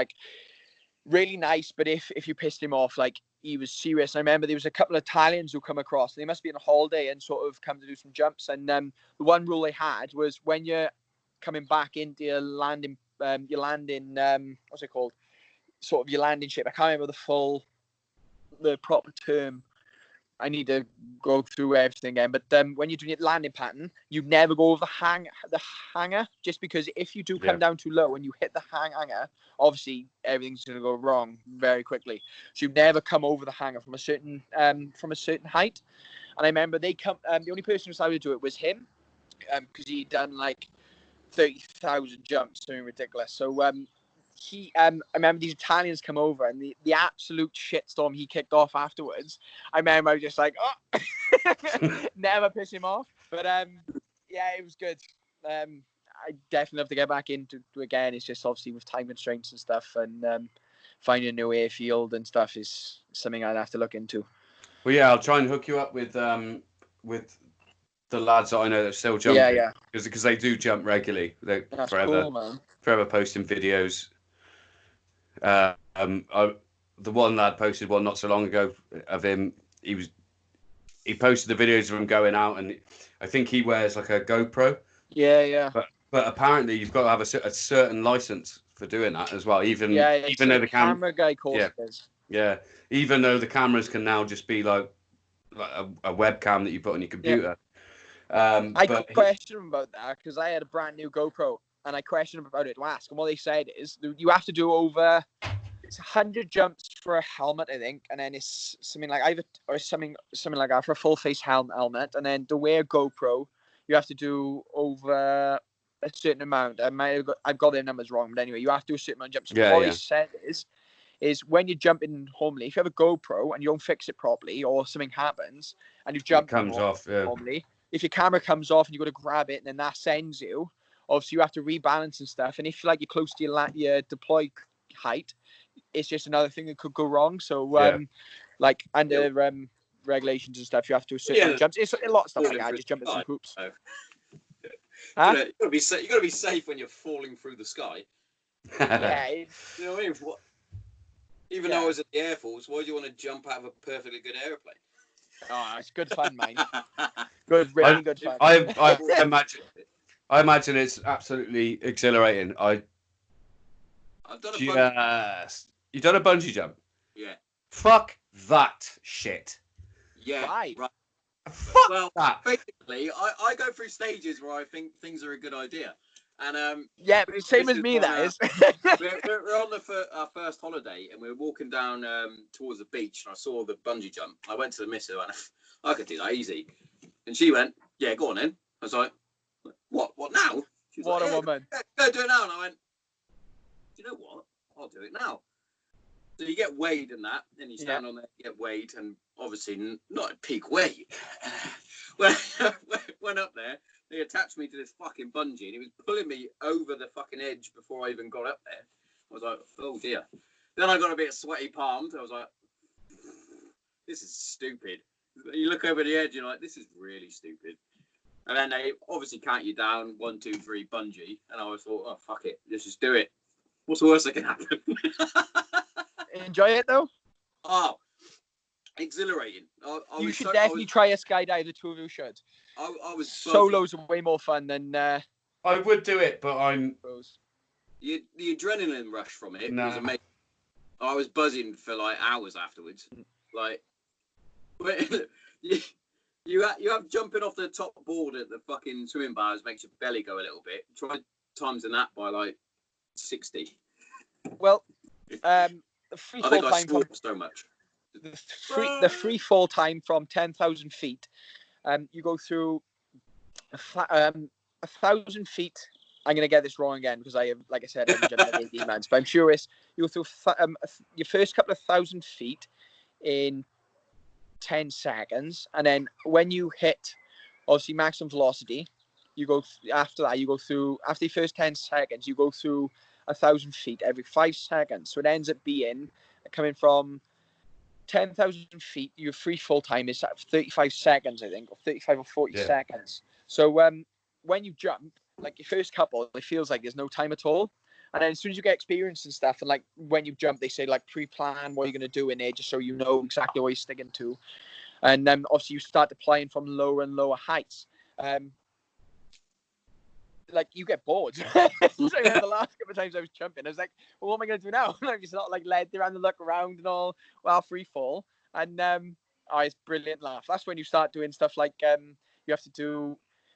really nice, but if you pissed him off, he was serious. I remember there was a couple of Italians who come across, and they must be on a holiday and sort of come to do some jumps, and the one rule they had was when you're coming back into your landing what's it called, sort of your landing shape, I can't remember the proper term. I need to go through everything again. But when you're doing your landing pattern, you never go over the hanger, just because if you do come down too low and you hit the hanger, obviously everything's going to go wrong very quickly. So you never come over the hanger from a certain height. And I remember the only person who decided to do it was him, because he'd done 30,000 jumps, something ridiculous. So I remember these Italians come over, and the absolute shitstorm he kicked off afterwards. I remember I was just never piss him off. But yeah, it was good. I definitely have to get back into it again. It's just obviously with time constraints and stuff, and finding a new airfield and stuff is something I'd have to look into. Well, yeah, I'll try and hook you up with the lads that I know that still jumping. Yeah. Because they do jump regularly. They're That's forever, cool, man. Forever posting videos. The one lad posted one not so long ago of him. He posted the videos of him going out, and I think he wears a GoPro. Yeah. But apparently you've got to have a certain license for doing that as well. Even though the camera guy course. Yeah. Even though the cameras can now just be like a webcam that you put on your computer. Yeah. I got a question about that because I had a brand new GoPro. And I questioned about it to ask, and what they said is you have to do over 100 jumps for a helmet, I think, and then it's something like something like that for a full face helmet, and then to wear GoPro, you have to do over a certain amount. I've got their numbers wrong, but anyway, you have to do a certain amount of jumps. What they said is when you're jumping normally, if you have a GoPro and you don't fix it properly, or something happens and you jump normally, if your camera comes off and you got to grab it, and then that sends you. Obviously, you have to rebalance and stuff. And if you're close to your deploy height, it's just another thing that could go wrong. So, under regulations and stuff, you have to do certain jumps. It's a lot of stuff like that. Just jump in some hoops. You gotta be safe when you're falling through the sky. Yeah. You know what I mean? Even though I was at the Air Force, why do you want to jump out of a perfectly good airplane? Oh, it's good fun, mate. Good, really good fun. I imagine it's absolutely exhilarating. I've done a bungee. You done a bungee jump? Yeah. Fuck that shit. Yeah. Right. Fuck that. Basically, I go through stages where I think things are a good idea. And yeah, same as me, that is. we're on our first holiday, and we were walking down towards the beach, and I saw the bungee jump. I went to the missus, and I could do that easy. And she went, yeah, go on then. I was like, what now? She was what like, a woman. Go do it now. And I went, do you know what? I'll do it now. So you get weighed in that, and you stand on there, you get weighed, and obviously not at peak weight. When I went up there, they attached me to this fucking bungee, and it was pulling me over the fucking edge before I even got up there. I was like, oh dear. Then I got a bit sweaty palmed. I was like, this is stupid. You look over the edge, you're like, this is really stupid. And then they obviously count you down, 1, 2, 3, bungee. And I was thought, oh, fuck it, let's just do it. What's the worst that can happen? Enjoy it, though? Oh, exhilarating. You should definitely try a skydive. The two of you should. I was solos are way more fun than. I would do it, but I'm. The adrenaline rush from it was amazing. I was buzzing for like hours afterwards. Like, you have jumping off the top board at the fucking swimming bars makes your belly go a little bit. Try timesing that by like 60. Well, the free fall I time so much. The free fall time from 10,000 feet. You go through 1,000 feet. I'm going to get this wrong again because I have, like I said, I've jumped like 18 months. But I'm sure you go through your first couple of 1,000 feet in 10 seconds, and then when you hit obviously maximum velocity, you go after that. You go through after the first 10 seconds. You go through 1,000 feet every 5 seconds. So it ends up being coming from 10,000 feet. Your free fall time is 35 seconds, I think, or 35 or 40 seconds. So when you jump, like your first couple, it feels like there's no time at all. And then as soon as you get experience and stuff, and like when you jump, they say like pre-plan what you're going to do in there, just so you know exactly what you're sticking to. And then obviously you start applying from lower and lower heights. Like you get bored. So the last couple of times I was jumping, I was like, well, what am I going to do now? I'm just not like led around the look around and all while free fall. And it's brilliant laugh. That's when you start doing stuff like you have to do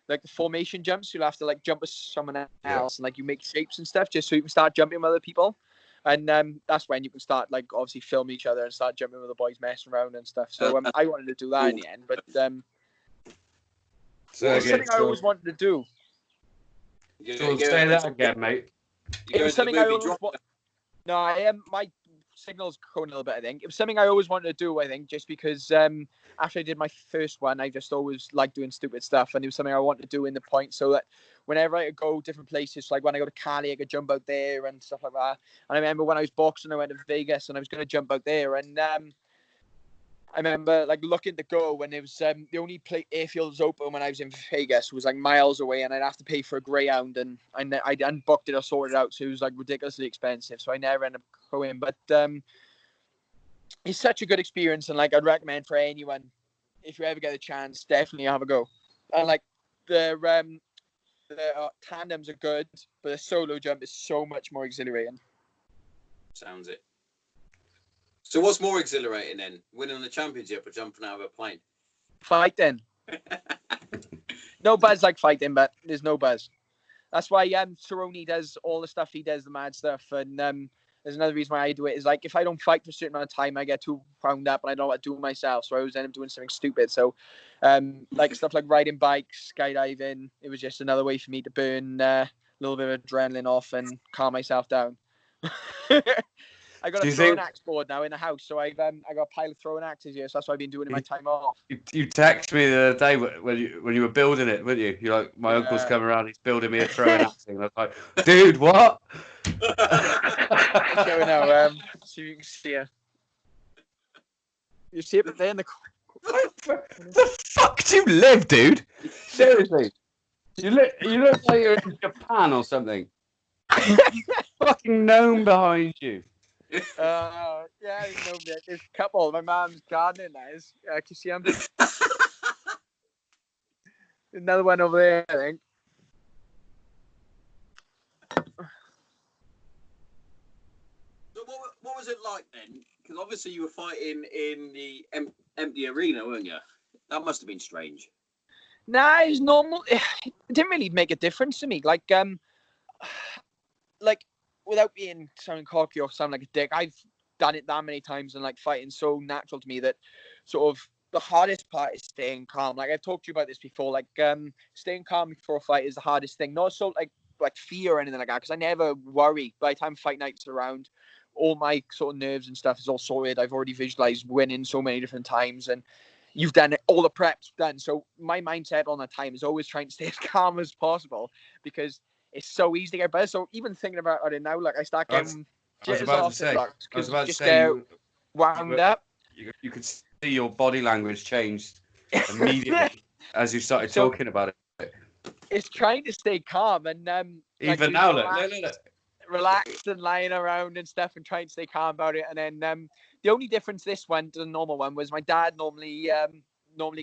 like the formation jumps. You'll have to like jump with someone else and like you make shapes and stuff just so you can start jumping with other people. And that's when you can start like obviously film each other and start jumping with the boys messing around and stuff. So I wanted to do that in the end, but it's something I always wanted to do. So say that again, mate. It was something I always No, I am. My signal's going a little bit, I think. It was something I always wanted to do, I think, just because after I did my first one, I just always liked doing stupid stuff. And it was something I wanted to do in the point so that whenever I could go different places, like when I go to Cali, I could jump out there and stuff like that. And I remember when I was boxing, I went to Vegas and I was going to jump out there. And I remember like looking to go when it was the only airfield was open when I was in Vegas was like miles away, and I'd have to pay for a Greyhound, and I hadn't booked it or sorted it out, so it was like ridiculously expensive. So I never ended up going. But it's such a good experience, and like I'd recommend for anyone if you ever get a chance, definitely have a go. And like the tandems are good, but the solo jump is so much more exhilarating. Sounds it. So what's more exhilarating then? Winning the championship or jumping out of a plane? Fighting. No buzz like fighting, but there's no buzz. That's why Cerrone does all the stuff he does, the mad stuff. And there's another reason why I do it is like if I don't fight for a certain amount of time, I get too wound up and I don't know what to do myself. So I always end up doing something stupid. So like stuff like riding bikes, skydiving, it was just another way for me to burn a little bit of adrenaline off and calm myself down. I got a throwing axe board now in the house, so I got a pile of throwing axes here, so that's what I've been doing in my time off. You texted me the other day when you were building it, weren't you? You're like, my uncle's come around, he's building me a throwing axe thing. And I was like, dude, what? I'll show you now, so you can see it. You see it there in the the fuck do you live, dude? Seriously. You look like you're in Japan or something. Fucking gnome behind you. Yeah, I didn't know that. There's a couple. My mom's gardening that is. Can you see them? Another one over there, I think. So what was it like then? Because obviously you were fighting in the empty arena, weren't you? That must have been strange. Nah, it's normal. It didn't really make a difference to me. Like without being sounding cocky or sound like a dick, I've done it that many times, and like fighting's so natural to me that sort of the hardest part is staying calm. Like I've talked to you about this before. Like staying calm before a fight is the hardest thing. Not so like fear or anything like that, because I never worry. By the time fight night's around, all my sort of nerves and stuff is all sorted. I've already visualized winning so many different times, and you've done it. All the prep's done. So my mindset on that time is always trying to stay as calm as possible, because it's so easy to get better. So even thinking about it now, like I start getting jitters off the blocks because you just get wound up. You could see your body language changed immediately as you started talking about it. It's trying to stay calm and even now, look. Relaxed and lying around and stuff and trying to stay calm about it. And then the only difference this one to the normal one was my dad normally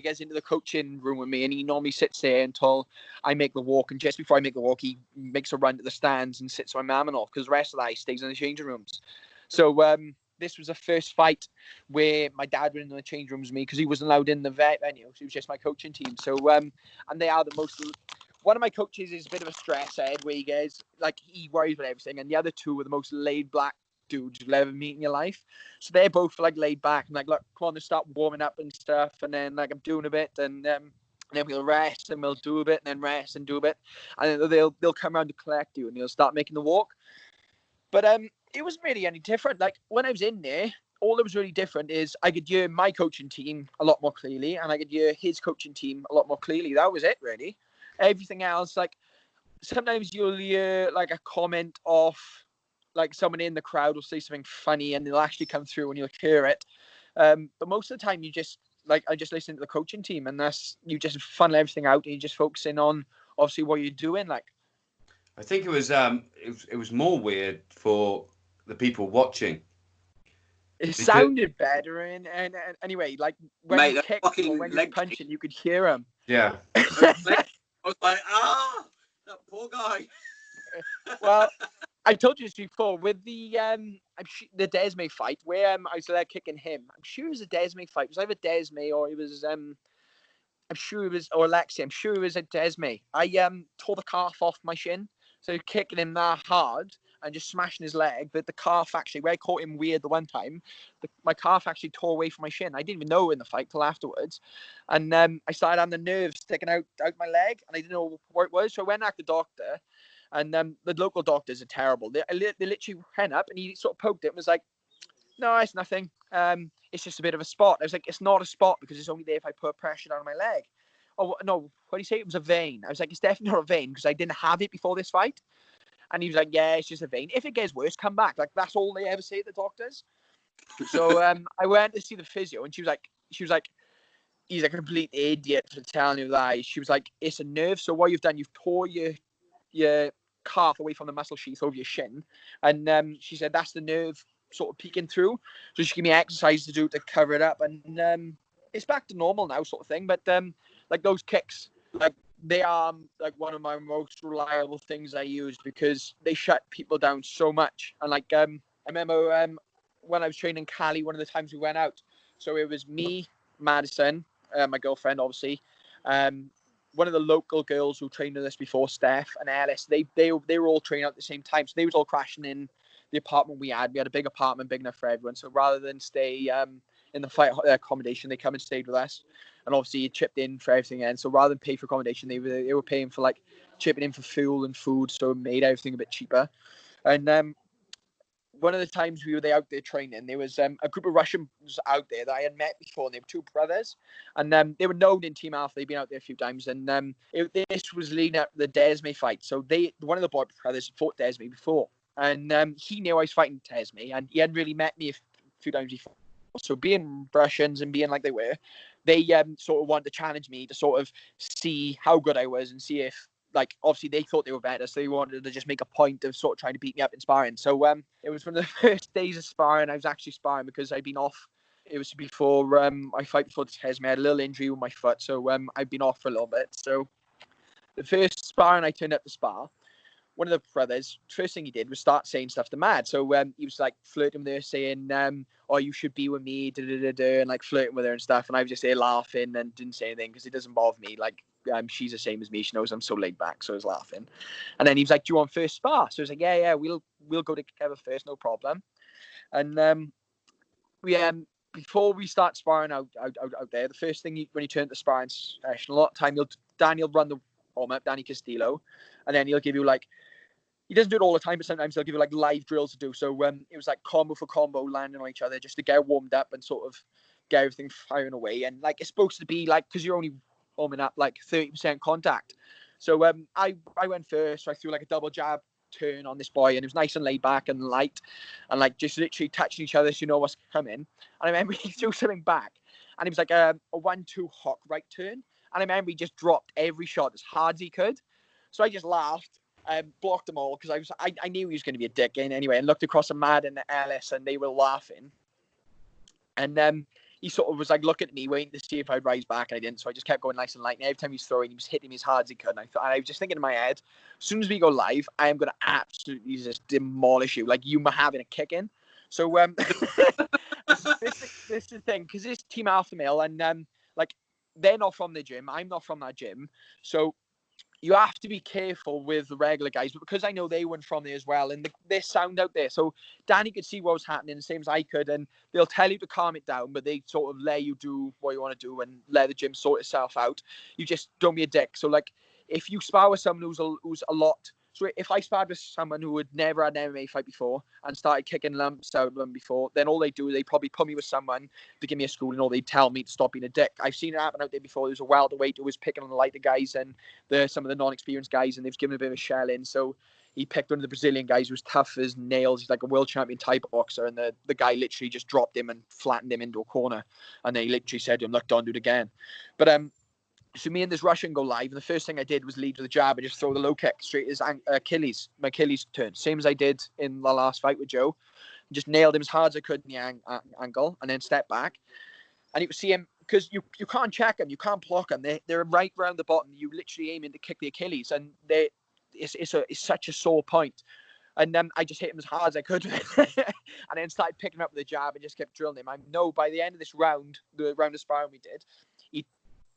gets into the coaching room with me, and he normally sits there until I make the walk. And just before I make the walk, he makes a run to the stands and sits my MAMMOTH, because the rest of the day stays in the changing rooms. So this was the first fight where my dad went in the change rooms with me, because he wasn't allowed in the vet venue. So it was just my coaching team. So and they are the most. One of my coaches is a bit of a stress head, where he goes, like, he worries about everything, and the other two are the most laid back dudes you'll ever meet in your life. So they're both like laid back and like, look, come on, to start warming up and stuff, and then like I'm doing a bit, and then we'll rest and we'll do a bit, and then rest and do a bit, and then they'll come around to collect you, and you'll start making the walk. But it wasn't really any different. Like when I was in there, all that was really different is I could hear my coaching team a lot more clearly, and I could hear his coaching team a lot more clearly. That was it, really. Everything else, like sometimes you'll hear like a comment off, like someone in the crowd will say something funny and they'll actually come through and you'll hear it. But most of the time I just listen to the coaching team, and that's, you just funnel everything out and you just focusing on obviously what you're doing. Like I think it was more weird for the people watching. It sounded better, and anyway, like when Mate, you kick or when you're punching, you could hear him. Yeah. I was like, that poor guy. Well, I told you this before with the Desme fight where I was there kicking him. I'm sure it was a Desme fight. It was either Desme or it was I'm sure it was, or Alexi. I'm sure it was a Desme. I tore the calf off my shin, so kicking him that hard and just smashing his leg. But the calf actually, where I caught him weird the one time, my calf actually tore away from my shin. I didn't even know in the fight till afterwards, and I started having the nerves sticking out my leg, and I didn't know where it was. So I went at the doctor, and the local doctors are terrible. They literally went up and he sort of poked it and was like, "No, it's nothing. It's just a bit of a spot." I was like, "It's not a spot because it's only there if I put pressure down on my leg." "Oh no, what do you say? It was a vein." I was like, "It's definitely not a vein because I didn't have it before this fight." And he was like, "Yeah, it's just a vein. If it gets worse, come back." Like that's all they ever say, the doctors. So I went to see the physio, and she was like, "He's a complete idiot for telling you that." She was like, "It's a nerve. So what you've done, you've tore your calf away from the muscle sheath over your shin," and she said that's the nerve sort of peeking through. So she gave me exercise to do to cover it up, and it's back to normal now, sort of thing. But like those kicks, like they are like one of my most reliable things I use because they shut people down so much. And like I remember when I was training Cali, one of the times we went out, so it was me, Madison, my girlfriend, obviously. One of the local girls who trained with us before, Steph and Alice, they were all training at the same time. So they was all crashing in the apartment we had. We had a big apartment, big enough for everyone. So rather than stay in the fight accommodation, they come and stayed with us. And obviously it chipped in for everything. And so rather than pay for accommodation, they were paying for like chipping in for fuel and food. So it made everything a bit cheaper. And one of the times we were out there training, there was a group of Russians out there that I had met before, and they were two brothers, and they were known in Team Alpha. They'd been out there a few times, and this was leading up to the Desme fight. So one of the boy brothers had fought Desme before, and he knew I was fighting Desme, and he hadn't really met me a few times before. So being Russians and being like they were, they sort of wanted to challenge me to sort of see how good I was and see if like obviously they thought they were better, so they wanted to just make a point of sort of trying to beat me up in sparring. So it was one of the first days of sparring. I was actually sparring because I'd been off. It was before my fight before the Tasman. I had a little injury with my foot, so I'd been off for a little bit. So the first sparring I turned up to spar, one of the brothers, first thing he did was start saying stuff to Mad. So he was like flirting with her, saying, "Oh, you should be with me," and like flirting with her and stuff. And I was just there laughing and didn't say anything because it doesn't bother me. Like she's the same as me. She knows I'm so laid back, so I was laughing. And then he was like, "Do you want first spar?" So I was like, "Yeah, we'll go together first, no problem." And we before we start sparring out there, the first thing when you turn to the sparring session, a lot of time Danny will run the warm up, Danny Castillo, and then he'll give you like. He doesn't do it all the time, but sometimes he'll give you like live drills to do. So it was like combo for combo, landing on each other just to get warmed up and sort of get everything firing away. And like it's supposed to be like, because you're only warming up like 30% contact. So I went first. So I threw like a double jab turn on this boy, and it was nice and laid back and light, and like just literally touching each other so you know what's coming. And I remember he threw something back, and it was like a 1-2 hawk right turn. And I remember he just dropped every shot as hard as he could. So I just laughed. Blocked them all because I knew he was going to be a dick anyway, and looked across at Mad and Ellis, and they were laughing. And he sort of was like looking at me, waiting to see if I'd rise back, and I didn't. So I just kept going nice and light. And every time he was throwing, he was hitting me as hard as he could. And I was just thinking in my head, as soon as we go live, I am going to absolutely just demolish you, like you having a kick in. So this is the thing, because this Team Alpha Male, and like they're not from the gym, I'm not from that gym, so. You have to be careful with the regular guys, but because I know they went from there as well, and there's sound out there, so Danny could see what was happening, the same as I could, and they'll tell you to calm it down, but they sort of let you do what you want to do and let the gym sort itself out. You just don't be a dick. So like, if you spar with someone who's a lot, so if I sparred with someone who had never had an MMA fight before and started kicking lumps out of them before, then all they do is they probably put me with someone to give me a schooling, or they tell me to stop being a dick. I've seen it happen out there before. There was a welterweight who was picking on the lighter guys and some of the non-experienced guys, and they've given a bit of a shell in. So he picked one of the Brazilian guys who was tough as nails. He's like a world champion Thai boxer, and the guy literally just dropped him and flattened him into a corner. And then he literally said to him, "Look, don't do it again." But so me and this Russian go live, and the first thing I did was lead with a jab and just throw the low kick straight at his Achilles, my Achilles turn, same as I did in the last fight with Joe. Just nailed him as hard as I could in the angle, and then step back. And you could see him, because you can't check them, you can't block them. They're right round the bottom. You literally aiming to kick the Achilles, and it's such a sore point. And then I just hit him as hard as I could, and then started picking up with the jab and just kept drilling him. I know by the end of this round, the round of sparring we did, he'd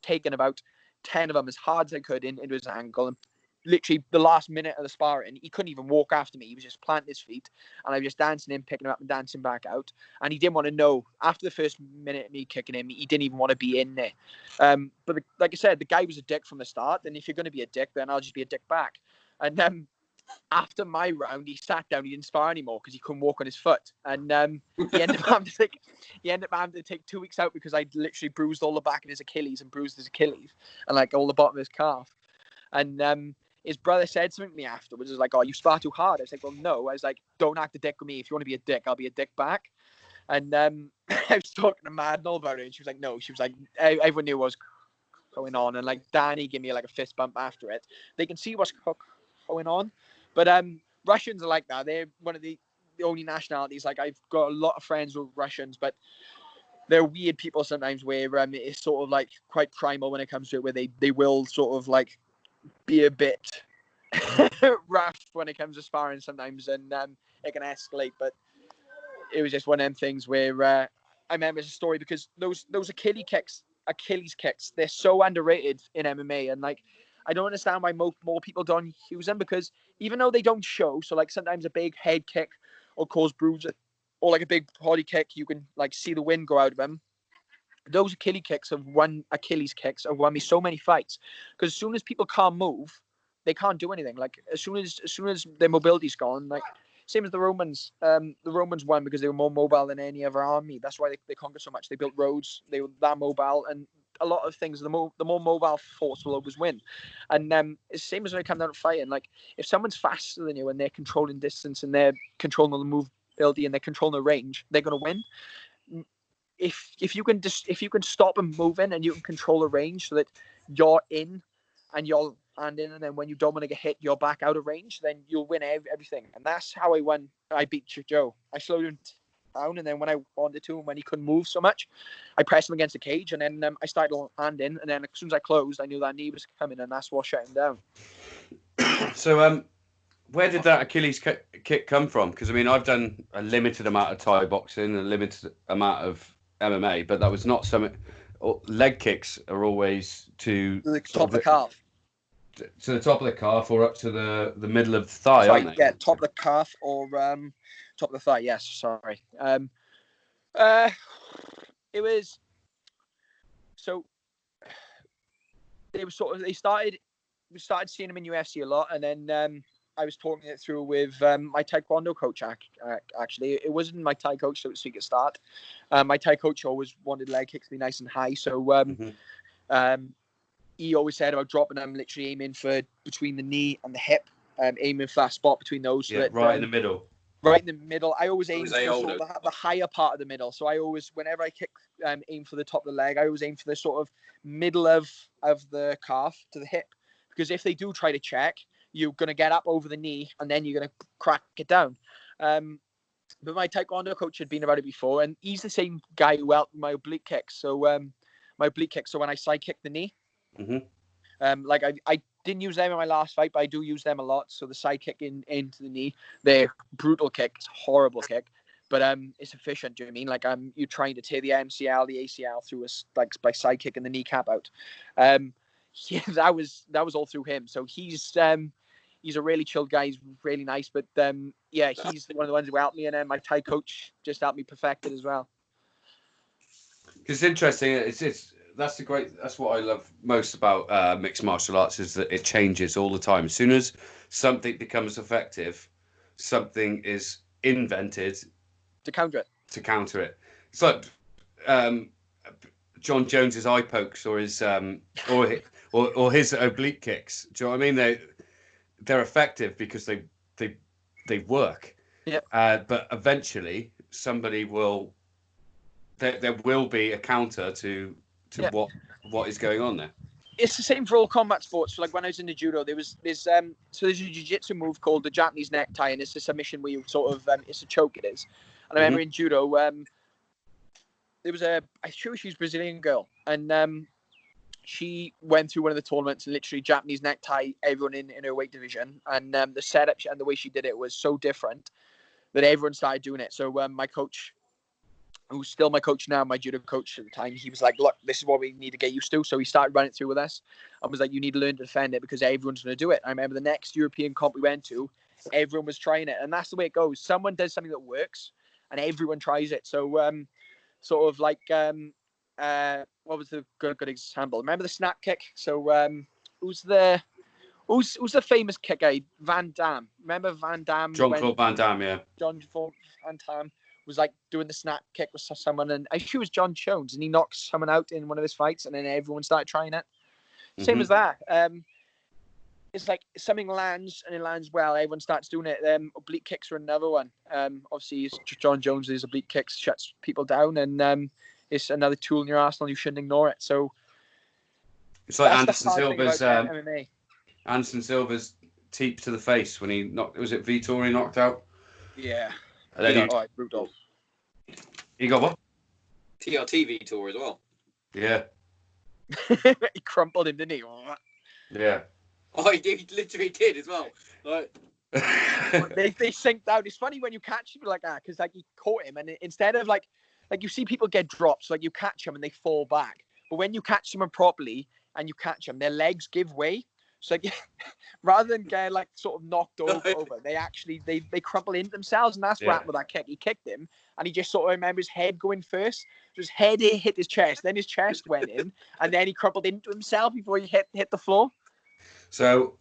taken about 10 of them as hard as I could into his ankle, and literally the last minute of the sparring, he couldn't even walk after me. He was just planting his feet, and I was just dancing him, picking him up and dancing back out. And he didn't want to know. After the first minute of me kicking him, he didn't even want to be in there. But like I said, the guy was a dick from the start, and if you're going to be a dick, then I'll just be a dick back. And after my round, he sat down. He didn't spar anymore because he couldn't walk on his foot, and he ended up having to take 2 weeks out because I literally bruised all the back of his Achilles and bruised his Achilles and like all the bottom of his calf. And his brother said something to me afterwards. He was like, "Oh, you spar too hard." I was like, "Well, no." I was like, "Don't act a dick with me. If you want to be a dick, I'll be a dick back." And I was talking to Mad and all about it, and she was like, "No." She was like, everyone knew what was going on, and like Danny gave me like a fist bump after it. They can see what's going on. But Russians are like that. They're one of the only nationalities. Like I've got a lot of friends with Russians, but they're weird people sometimes where it's sort of like quite primal when it comes to it, where they will sort of like be a bit rough when it comes to sparring sometimes, and it can escalate. But it was just one of them things where I remember a story, because those Achilles kicks, they're so underrated in MMA, and like I don't understand why more people don't use them, because even though they don't show, so like sometimes a big head kick will cause bruises, or like a big body kick, you can like see the wind go out of them. Those Achilles kicks have won me so many fights, because as soon as people can't move, they can't do anything. Like as soon as their mobility's gone, like same as the Romans. The Romans won because they were more mobile than any other army. That's why they conquered so much. They built roads. They were that mobile, and a lot of things. The more mobile force will always win. And it's the same as when it comes down to fighting. Like if someone's faster than you and they're controlling distance and they're controlling the mobility and they're controlling the range, they're going to win. If you can stop them moving and you can control the range so that you're in and you're hand in, and then when you don't want to get hit, you're back out of range, then you'll win everything. And that's how I won. I beat Joe. I slowed him down, and then when I wanted to, and when he couldn't move so much, I pressed him against the cage, and then I started hand in, and then as soon as I closed, I knew that knee was coming, and that's what shut him down. So, where did that Achilles kick come from? Because I mean, I've done a limited amount of Thai boxing, a limited amount of MMA, but that was not something. Leg kicks are always to the top of the calf. To the top of the calf, or up to the middle of the thigh, aren't they? Yeah, top of the calf or top of the thigh. Yes, sorry. It was so we started seeing him in UFC a lot, and then I was talking it through with my Taekwondo coach. Actually, it wasn't my Thai coach, so to speak, at start. My Thai coach always wanted leg kicks to be nice and high, so he always said about dropping them, literally aiming for between the knee and the hip, aiming for that spot between those. Yeah, right in the middle. Right in the middle. I always aim for sort of the higher part of the middle. So I always, whenever I kick, aim for the top of the leg, I always aim for the sort of middle of the calf to the hip. Because if they do try to check, you're going to get up over the knee and then you're going to crack it down. But my Taekwondo coach had been about it before, and he's the same guy who helped my oblique kicks. So my oblique kicks, so when I side kick the knee, like I didn't use them in my last fight, but I do use them a lot. So the side kick into the knee, they're brutal kick. It's a horrible kick, but it's efficient. Do you know what I mean? Like you're trying to tear the MCL, the ACL through by side kicking the kneecap out. Yeah, that was all through him. So he's a really chilled guy. He's really nice, but yeah, he's one of the ones who helped me, and then my Thai coach just helped me perfect it as well. It's interesting. That's what I love most about mixed martial arts, is that it changes all the time. As soon as something becomes effective, something is invented to counter it. It's like John Jones's eye pokes, or his or his oblique kicks. Do you know what I mean? They're effective because they work. Yeah. But eventually somebody will. There will be a counter to what is going on there. It's the same for all combat sports. So like when I was in the judo, there's a jiu-jitsu move called the Japanese necktie, and it's a submission where you sort of it's a choke. It is. And I remember in judo, there was I'm sure she was a Brazilian girl, and she went through one of the tournaments and literally Japanese necktie everyone in her weight division, and the setup and the way she did it was so different that everyone started doing it. So my coach, who's still my coach now, my judo coach at the time, he was like, look, this is what we need to get used to. So he started running it through with us. I was like, you need to learn to defend it because everyone's going to do it. I remember the next European comp we went to, everyone was trying it. And that's the way it goes. Someone does something that works and everyone tries it. So sort of like, what was the good example? Remember the snap kick? So who's the famous kick guy? Van Damme. Remember Van Damme? Jean-Claude Van Damme, yeah. Jean-Claude Van Damme was like doing the snap kick with someone, and I think it was John Jones, and he knocked someone out in one of his fights, and then everyone started trying it. Same as that. It's like something lands and it lands well, everyone starts doing it. Oblique kicks are another one. Obviously, John Jones's oblique kicks shuts people down, and it's another tool in your arsenal. You shouldn't ignore it. So it's like Anderson Silva's teep to the face when he knocked. Was it Vitor he knocked out? Yeah. And then brutal. He got what? TRT Vitor as well. Yeah. He crumpled him, didn't he? Yeah. Oh, he literally did as well. Like they synced out. It's funny when you catch people like that because like he caught him, and instead of like you see people get dropped, so like you catch them and they fall back. But when you catch someone properly and you catch them, their legs give way. So like, rather than get like sort of knocked over, they actually they crumple into themselves, and that's what happened with that kick. He kicked him, and he just sort of remember his head going first. So his head hit his chest, then his chest went in, and then he crumpled into himself before he hit the floor. So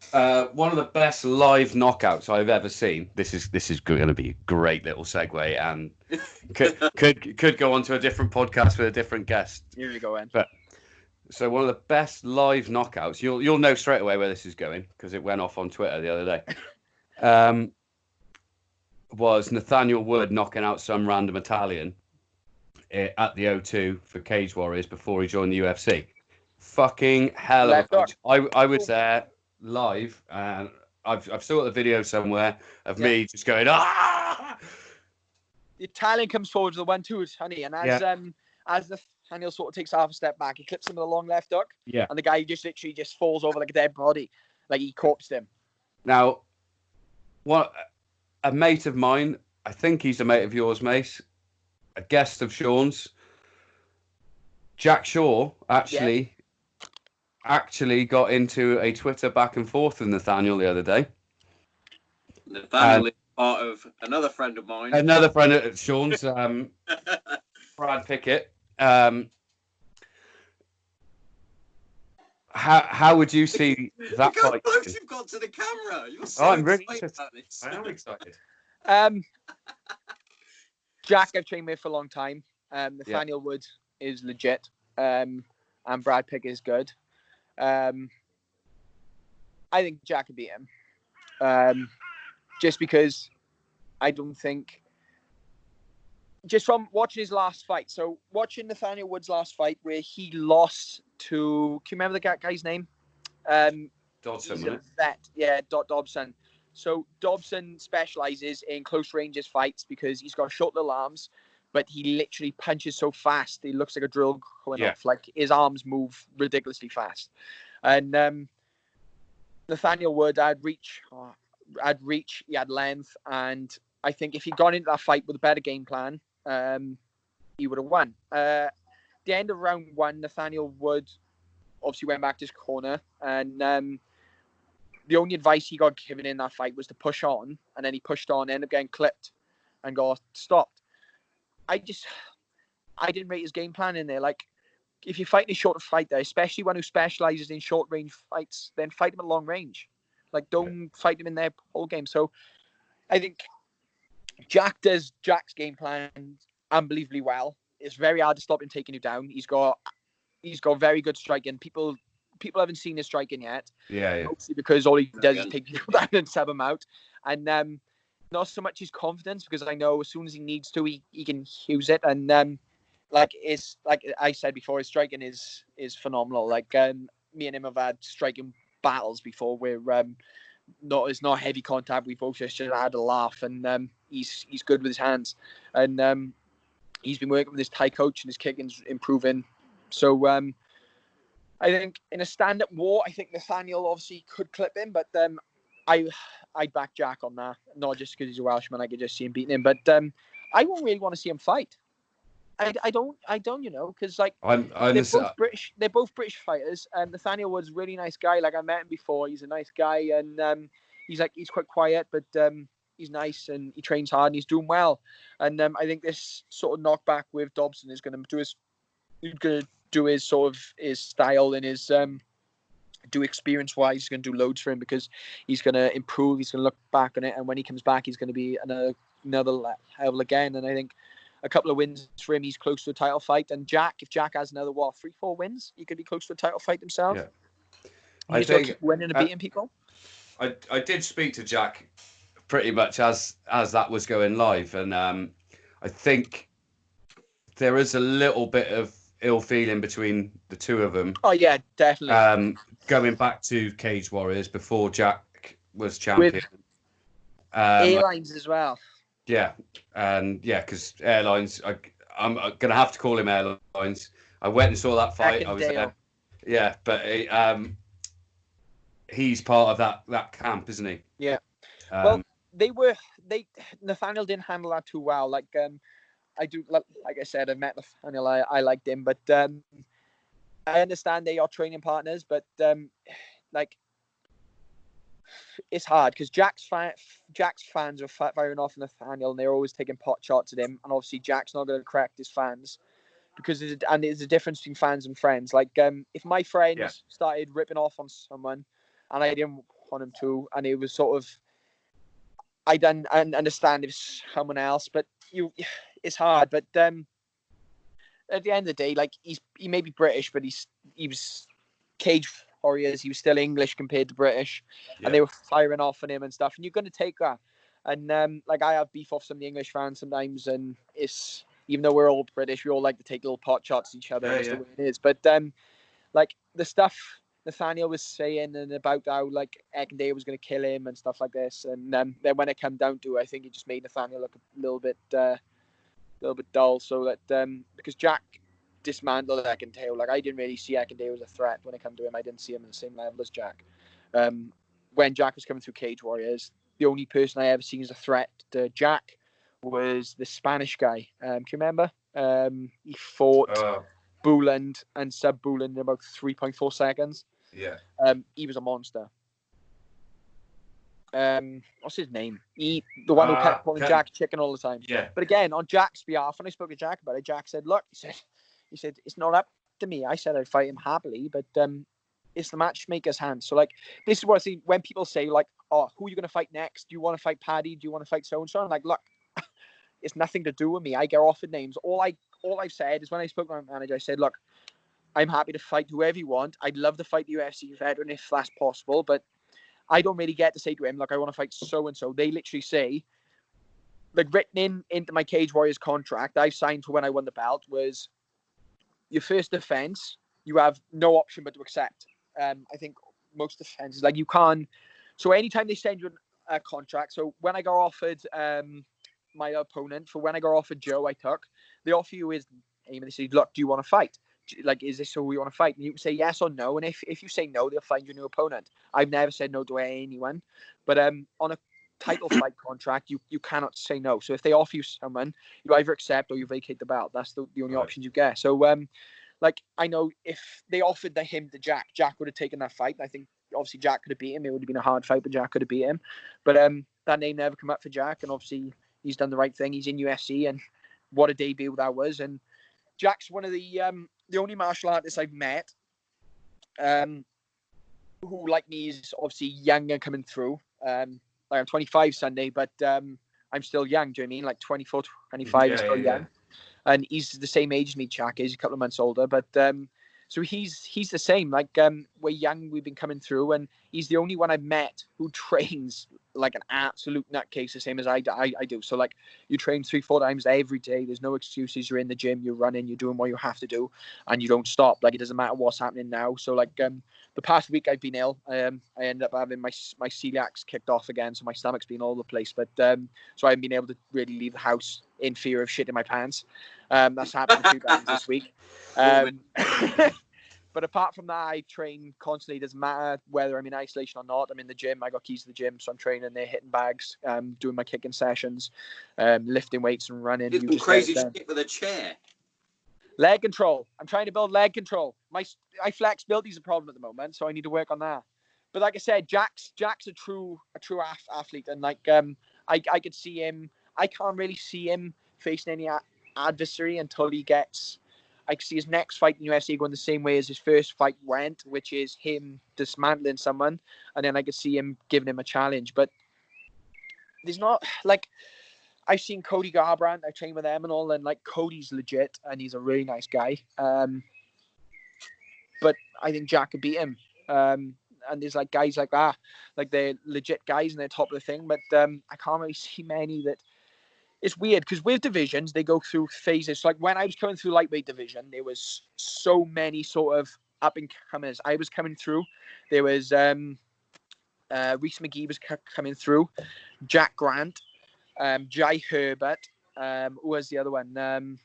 one of the best live knockouts I've ever seen. This is going to be a great little segue, and could go on to a different podcast with a different guest. Here we go, Ian. But so one of the best live knockouts, you'll know straight away where this is going because it went off on Twitter the other day. Was Nathaniel Wood knocking out some random Italian at the O2 for Cage Warriors before he joined the UFC. Fucking hell of a punch. I was there live, and I've still got the video somewhere of me just going, ah! The Italian comes forward to the 1-2, honey, and as Nathaniel sort of takes half a step back, he clips him with a long left hook, and the guy just literally just falls over like a dead body, like he corpsed him. Now, a mate of mine, I think he's a mate of yours, Mace, a guest of Sean's, Jack Shaw, actually got into a Twitter back and forth with Nathaniel the other day. Nathaniel is part of another friend of mine. Another friend of Sean's, Brad Pickett. How would you see that fight? Look how close you've got to the camera. You're so I'm really excited about this. I am excited. Jack, I've trained with for a long time. Nathaniel Wood is legit, and Brad Pickett is good. I think Jack could beat him, just because I don't think. Just from watching his last fight, so watching Nathaniel Wood's last fight where he lost to, can you remember the guy's name? Dodson, Dobson. So Dobson specializes in close ranges fights because he's got short little arms, but he literally punches so fast he looks like a drill going off. Like his arms move ridiculously fast. And Nathaniel Wood had reach, he had length, and I think if he'd gone into that fight with a better game plan, he would have won. The end of round 1, Nathaniel Wood obviously went back to his corner, and the only advice he got given in that fight was to push on, and then he pushed on, ended up getting clipped and got stopped. I didn't rate his game plan in there. Like, if you're fighting a shorter fighter, especially one who specializes in short range fights, then fight him at long range. Like, don't fight him in their whole game. So I think Jack does Jack's game plan unbelievably well. It's very hard to stop him taking you down. He's got very good striking. People haven't seen his striking yet. Mostly because all he does is take people down and sub them out. And not so much his confidence, because I know as soon as he needs to, he can use it. And like I said before, his striking is phenomenal. Like me and him have had striking battles before where it's not heavy contact. We've both just had a laugh, and he's good with his hands, and he's been working with his Thai coach, and his kicking's improving. So I think in a stand-up war, I think Nathaniel obviously could clip him, but I'd back Jack on that, not just because he's a Welshman. I could just see him beating him, but I won't really want to see him fight. I don't, you know, because like they're both British. They're both British fighters, and Nathaniel Wood's a really nice guy. Like, I met him before. He's a nice guy, and he's quite quiet, but he's nice, and he trains hard, and he's doing well. And I think this sort of knockback with Dobson is going to do his sort of his style and his do experience-wise. He's going to do loads for him because he's going to improve. He's going to look back on it, and when he comes back, he's going to be another level again. And I think a couple of wins for him, he's close to a title fight. And Jack, if Jack has another 3-4 wins, he could be close to a title fight himself. Yeah. I think keep winning and beating people. I did speak to Jack pretty much as that was going live, and I think there is a little bit of ill feeling between the two of them. Oh yeah, definitely. Going back to Cage Warriors before Jack was champion. With Airlines as well. Yeah, and because Airlines, I'm gonna have to call him Airlines. I went and saw that fight. I was there. Yeah, but he's part of that camp, isn't he? Yeah. Well, Nathaniel didn't handle that too well. Like I do, like I said, I met Nathaniel. I liked him, but I understand they are training partners, but like, it's hard because Jack's fans are firing off Nathaniel, and they're always taking pot shots at him. And obviously, Jack's not going to correct his fans because there's a difference between fans and friends. Like, if my friends started ripping off on someone, and I didn't want him to, and it was sort of, I understand if it's someone else, but it's hard. But at the end of the day, like, he may be British, but he was Cage Warriors. He was still English compared to British, and they were firing off on him and stuff. And you're going to take that. And like, I have beef off some of the English fans sometimes, and it's, even though we're all British, we all like to take little pot shots at each other. That's the way it is. But like, the stuff Nathaniel was saying and about how like Eckendale was going to kill him and stuff like this, and then when it came down to it, I think it just made Nathaniel look a little bit dull. So that because Jack dismantled Eckendale, like I didn't really see Eckendale as a threat when it came to him. I didn't see him on the same level as Jack. When Jack was coming through Cage Warriors, the only person I ever seen as a threat to Jack was the Spanish guy. Can you remember? He fought Booland and sub Booland in about 3.4 seconds. Yeah. He was a monster. What's his name? The one who kept calling Jack chicken all the time. Yeah. But again, on Jack's behalf, when I spoke to Jack about it, Jack said, "Look," he said, "it's not up to me. I said I'd fight him happily, but it's the matchmaker's hands." So like, this is what I see when people say like, "Oh, who are you going to fight next? Do you want to fight Paddy? Do you want to fight so and so?" I'm like, look, it's nothing to do with me. I get offered names. All I've said is when I spoke to my manager, I said, "Look, I'm happy to fight whoever you want. I'd love to fight the UFC veteran if that's possible, but I don't really get to say to him, like, I want to fight so and so." They literally say, like, written into my Cage Warriors contract I signed for when I won the belt was, your first defense, you have no option but to accept. I think most defenses, like, you can't. So anytime they send you a contract, so when I got offered my opponent, for when I got offered Joe, I took, they offer you his name and they say, "Look, do you want to fight? Like, is this who you want to fight?" And you can say yes or no. And if you say no, they'll find you a new opponent. I've never said no to anyone. But on a title fight contract, you cannot say no. So if they offer you someone, you either accept or you vacate the belt. That's the only options you get. So like, I know if they offered him to Jack would have taken that fight. I think obviously Jack could have beat him. It would have been a hard fight, but Jack could have beat him. But that name never come up for Jack, and obviously he's done the right thing. He's in UFC, and what a debut that was. And Jack's one of the only martial artists I've met who, like me, is obviously young and coming through. Like, I'm 25 Sunday, but I'm still young. Do you know what I mean? Like 24, 25, is still young. And he's the same age as me, Jack is a couple of months older. But so he's the same. Like, we're young, we've been coming through, and he's the only one I've met who trains like an absolute nutcase, the same as I do. So like, you train 3-4 times every day. There's no excuses. You're in the gym, you're running, you're doing what you have to do, and you don't stop. Like, it doesn't matter what's happening now. So like, the past week I've been ill. I ended up having my celiacs kicked off again, so my stomach's been all over the place. But so I haven't been able to really leave the house in fear of shitting my pants. That's happened a few times this week. But apart from that, I train constantly. It doesn't matter whether I'm in isolation or not. I'm in the gym. I got keys to the gym, so I'm training there, hitting bags, doing my kicking sessions, lifting weights and running. Did some crazy shit with a chair. Leg control. I'm trying to build leg control. My flexibility is a problem at the moment, so I need to work on that. But like I said, Jack's a true athlete, and like I could see him. I can't really see him facing any adversary until he gets. I could see his next fight in UFC going the same way as his first fight went, which is him dismantling someone, and then I could see him giving him a challenge. But there's not, like, I've seen Cody Garbrandt, I train with them and all, and like, Cody's legit and he's a really nice guy. But I think Jack could beat him. And there's like guys like that, like they're legit guys and they're top of the thing. But I can't really see many that. It's weird because with divisions, they go through phases. So like, when I was coming through lightweight division, there was so many sort of up and comers. I was coming through. There was Reese McGee was coming through, Jack Grant, Jai Herbert. Who was the other one?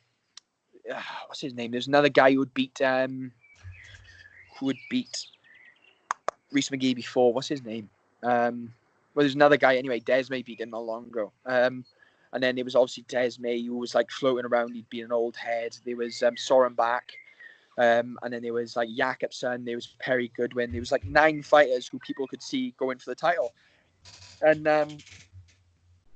What's his name? There's another guy who would beat Reese McGee before. What's his name? Well, there's another guy anyway. Desmay beat him not long ago. And then there was obviously Desmay, who was like floating around. He'd been an old head. There was Soren Bach. And then there was like Jakobsen. There was Perry Goodwin. There was like 9 fighters who people could see going for the title. And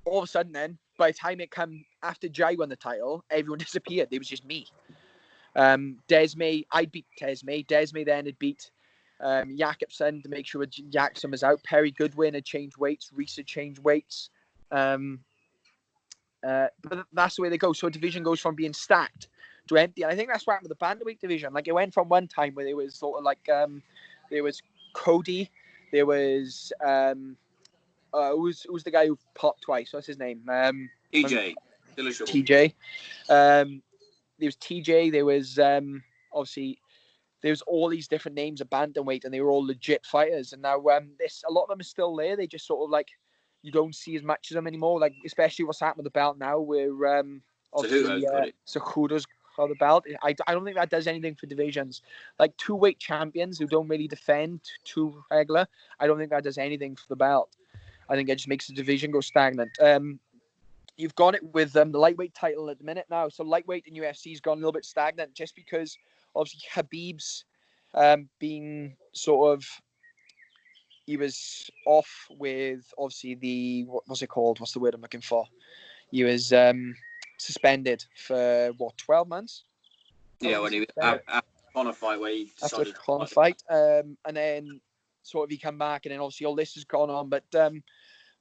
all of a sudden then, by the time it came after Jai won the title, everyone disappeared. There was just me. Desmay, I beat Desmay. Desmay then had beat Jakobsen to make sure Jakobsen was out. Perry Goodwin had changed weights. Reese had changed weights. But that's the way they go. So a division goes from being stacked to empty. And I think that's what happened with the bantamweight division. Like, it went from one time where there was sort of like there was Cody, there was who's the guy who popped twice? What's his name? TJ. TJ. There was TJ. There was obviously there's all these different names of bantamweight, and they were all legit fighters. And now a lot of them are still there. They just sort of like, you don't see as much of them anymore. Like, especially what's happened with the belt now, where obviously Cejudo's got the belt. I don't think that does anything for divisions. Like, 2-weight champions who don't really defend too regular, I don't think that does anything for the belt. I think it just makes the division go stagnant. You've got it with the lightweight title at the minute now. So lightweight in UFC's gone a little bit stagnant just because obviously Khabib's been sort of, he was off with obviously what's it called? What's the word I'm looking for? He was suspended for 12 months? Yeah, when he was on a fight where he decided on a fight. And then sort of he come back, and then obviously all this has gone on. But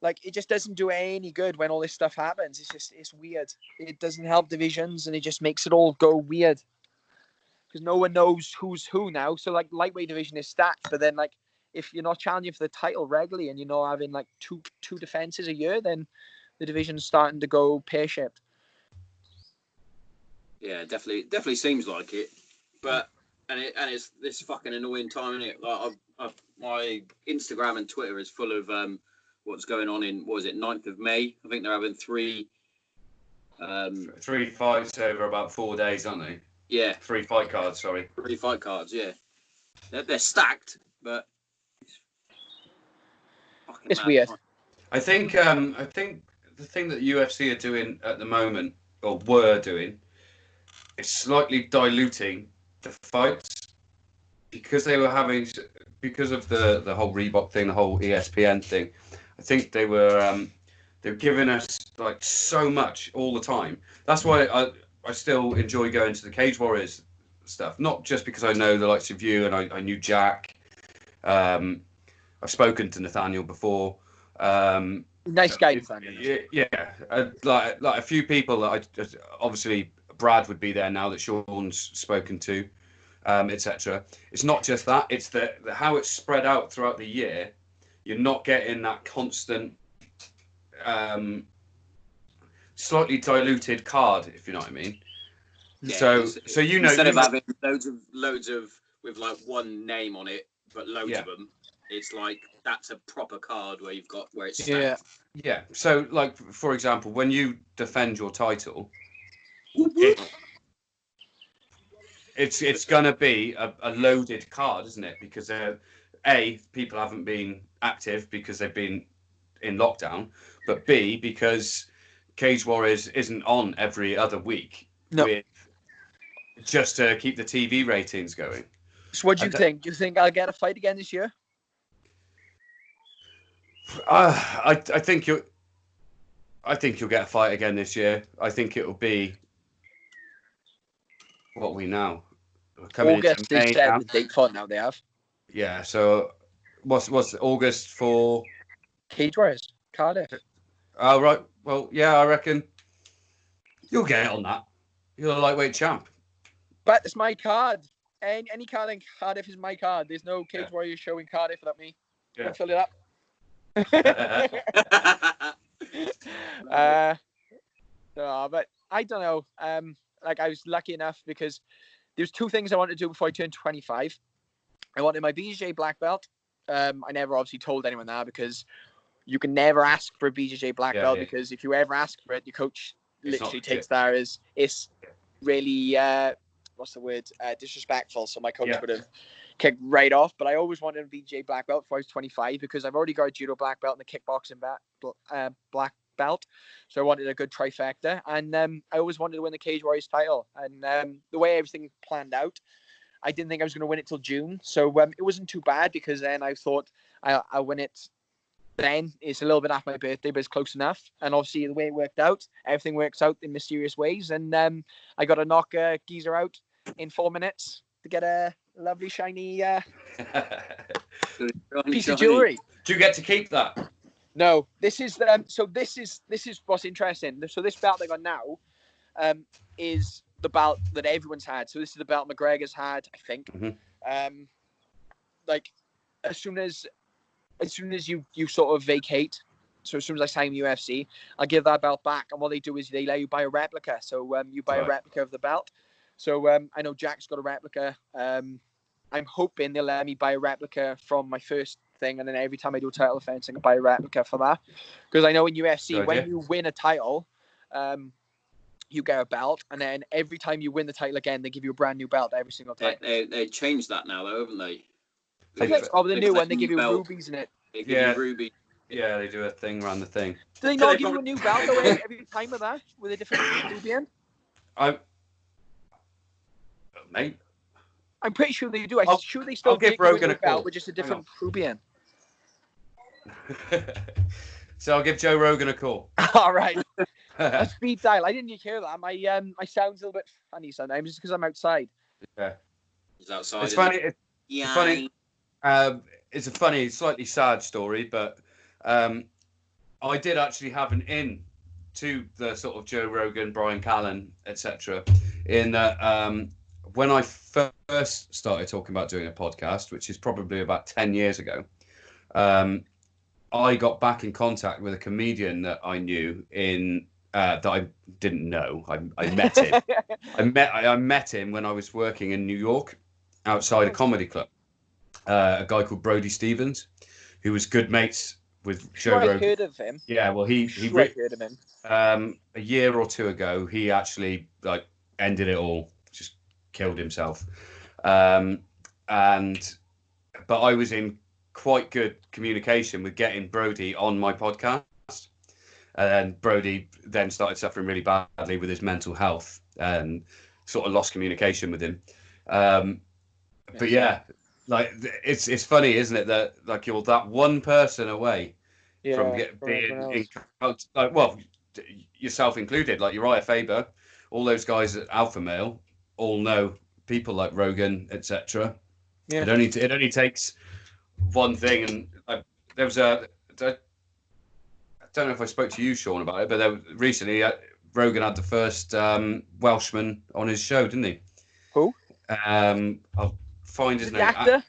like, it just doesn't do any good when all this stuff happens. It's weird. It doesn't help divisions, and it just makes it all go weird. Because no one knows who's who now. So, like, lightweight division is stacked, but then, like, if you're not challenging for the title regularly and you're not having, like, two defenses a year, then the division's starting to go pear-shaped. Yeah, definitely seems like it. But, and it's this fucking annoying time, isn't it? Like, my Instagram and Twitter is full of what's going on in, 9th of May? I think they're having 3 fights over about 4 days, aren't they? Yeah. 3 fight cards, sorry. 3 fight cards, yeah. They're stacked, but it's weird. I think the thing that UFC are doing at the moment, or were doing, is slightly diluting the fights, because they were having, because of the whole Reebok thing, the whole ESPN thing. I think they were giving us like so much all the time. That's why I still enjoy going to the Cage Warriors stuff, not just because I know the likes of you and I knew Jack. I've spoken to Nathaniel before. Nice guy, Nathaniel. Yeah, like a few people that obviously Brad would be there now that Sean's spoken to, etc. It's not just that; it's the how it's spread out throughout the year. You're not getting that constant, slightly diluted card, if you know what I mean. Yeah, so you know, instead of having loads of with like one name on it, but loads of them, it's like that's a proper card where you've got where it's stacked. Yeah. So, like, for example, when you defend your title, it's gonna be a loaded card, isn't it? Because people haven't been active because they've been in lockdown, but B, because Cage Warriors isn't on every other week, just to keep the TV ratings going. So what do you think? Do you think I'll get a fight again this year? I think you'll get a fight again this year. I think it'll be what we now coming August into May is set now. the date for now. They have. Yeah. So what's August for? Cage Warriors, Cardiff. Oh right. Well, yeah, I reckon you'll get on that. You're a lightweight champ. But it's my card. Any card in Cardiff is my card. There's no Cage Warriors show in Cardiff without me. Yeah. I'll fill it up. No, but I don't know. Like, I was lucky enough because there's 2 things I wanted to do before I turned 25. I wanted my BJJ black belt. I never obviously told anyone that, because you can never ask for a BJJ black belt, because if you ever ask for it, your coach literally takes that as it's really what's the word, disrespectful. So my coach would have kicked right off. But I always wanted a BJJ black belt before I was 25, because I've already got a judo black belt and a kickboxing black belt, so I wanted a good trifecta. And I always wanted to win the Cage Warriors title. And the way everything planned out, I didn't think I was going to win it till June, so it wasn't too bad, because then I thought I'll win it then. It's a little bit after my birthday, but it's close enough. And obviously the way it worked out, everything works out in mysterious ways, and I got to knock Geezer out in 4 minutes to get a lovely shiny piece of jewelry. Do you get to keep that? No, this is so this is what's interesting. So this belt I got now is the belt that everyone's had. So this is the belt McGregor's had, I think. Mm-hmm. Like as soon as you sort of vacate, so as soon as I sign UFC, I'll give that belt back. And what they do is they let you buy a replica. So you buy a replica of the belt. So I know Jack's got a replica. I'm hoping they'll let me buy a replica from my first thing, and then every time I do a title defense, I can buy a replica for that. Because I know in UFC, when you win a title, you get a belt, and then every time you win the title again, they give you a brand new belt every single time. They changed that now, though, haven't they? The new one, they give you rubies in it. They give you rubies. Yeah, they do a thing around the thing. Do they not give you a new belt though every time with that, with a different ruby in? Mate, I'm pretty sure they do. I'm sure they still give Rogan a call belt with just a different ruby in. So I'll give Joe Rogan a call. All right. A speed dial. I didn't hear that. My sound's a little bit funny sometimes just because I'm outside. Yeah. He's outside. It's funny. It's funny. It's a funny, slightly sad story, but I did actually have an in to the sort of Joe Rogan, Brian Callen, etc. In that when I first started talking about doing a podcast, which is probably about 10 years ago, I got back in contact with a comedian that I knew that I didn't know. I met him. I met him when I was working in New York outside a comedy club. A guy called Brody Stevens, who was good mates with Joe Rogan. I've heard of him. Yeah, well, he heard of him. A year or two ago, he actually ended it all, just killed himself. But I was in quite good communication with getting Brody on my podcast, and then Brody then started suffering really badly with his mental health and sort of lost communication with him. But yeah. It's funny, isn't it, that you're that one person away from being yourself included, like Uriah Faber, all those guys at Alpha Male all know people like Rogan, etc. Yeah. It only takes one thing, and there was I don't know if I spoke to you, Sean, about it, but recently Rogan had the first Welshman on his show, didn't he? Who? I'll find his name. Actor?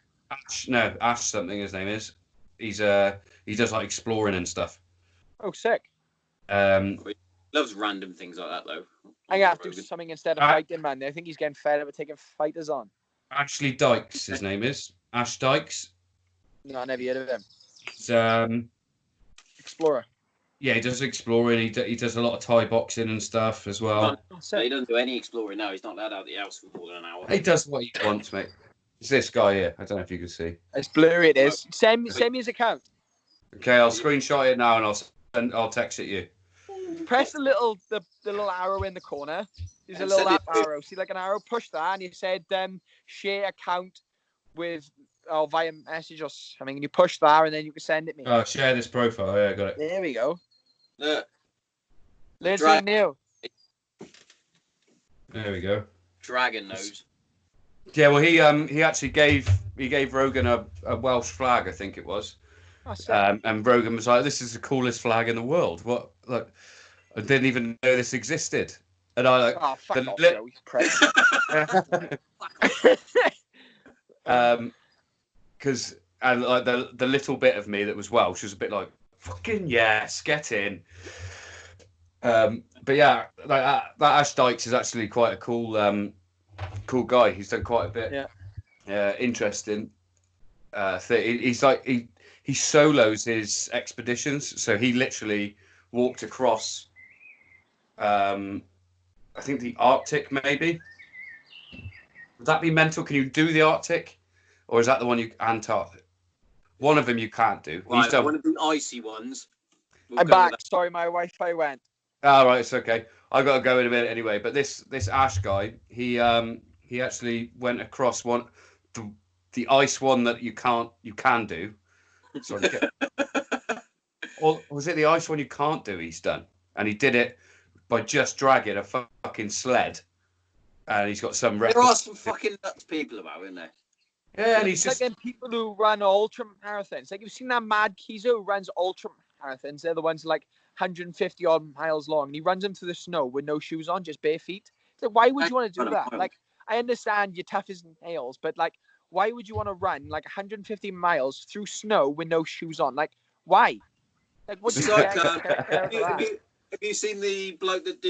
Ash something his name is. He does like exploring and stuff. Oh, sick. He loves random things like that, though. I have to do something instead of fighting, man. I think he's getting fed up with taking fighters on. Ashley Dykes, his name is. Ash Dykes. No, I never heard of him. He's, Explorer. Yeah, he does exploring. He does a lot of Thai boxing and stuff as well. He doesn't do any exploring now. He's not allowed out of the house for more than an hour. He does what he wants, mate. It's this guy here. I don't know if you can see. It's blurry. It is. Send me his account. Okay, I'll screenshot it now and I'll text it you. Press the little arrow in the corner. There's a little up arrow. See, like an arrow. Push that, and you said share account with via message or something, and you push that, and then you can send it me. Oh, share this profile. Yeah, I got it. There we go. Look. Learn something new. There we go. Dragon nose. Yeah, well, he actually gave Rogan a Welsh flag, I think it was. And Rogan was like, "This is the coolest flag in the world. What? Like, I didn't even know this existed." And I like, "Oh, fuck off, Joe, he's because like the little bit of me that was Welsh was a bit like, "Fucking yes, get in." But yeah, like that Ash Dykes is actually quite a cool guy. He's done quite a bit. Yeah. Interesting. He's like he solos his expeditions. So he literally walked across. I think the Arctic, maybe. Would that be mental? Can you do the Arctic, or is that the one Antarctic? One of them you can't do. Right, one of the icy ones. I'm back. Sorry, my Wi-Fi went. Oh, right, it's okay. I've got to go in a minute anyway. But this Ash guy, he actually went across the ice one that you can do. Sorry. Or was it the ice one you can't do? He's done, and he did it by just dragging a fucking sled. And he's got some. There are some fucking nuts people about, isn't there? Yeah, and he's just like them people who run ultra marathons. Like you've seen that mad Kizo who runs ultra marathons. They're the ones like 150 odd miles long, and he runs them through the snow with no shoes on, just bare feet. So why would you want to do that? Like, I understand you're tough as nails, but like, why would you want to run like 150 miles through snow with no shoes on? Like, why? Like, what do you have you seen the bloke that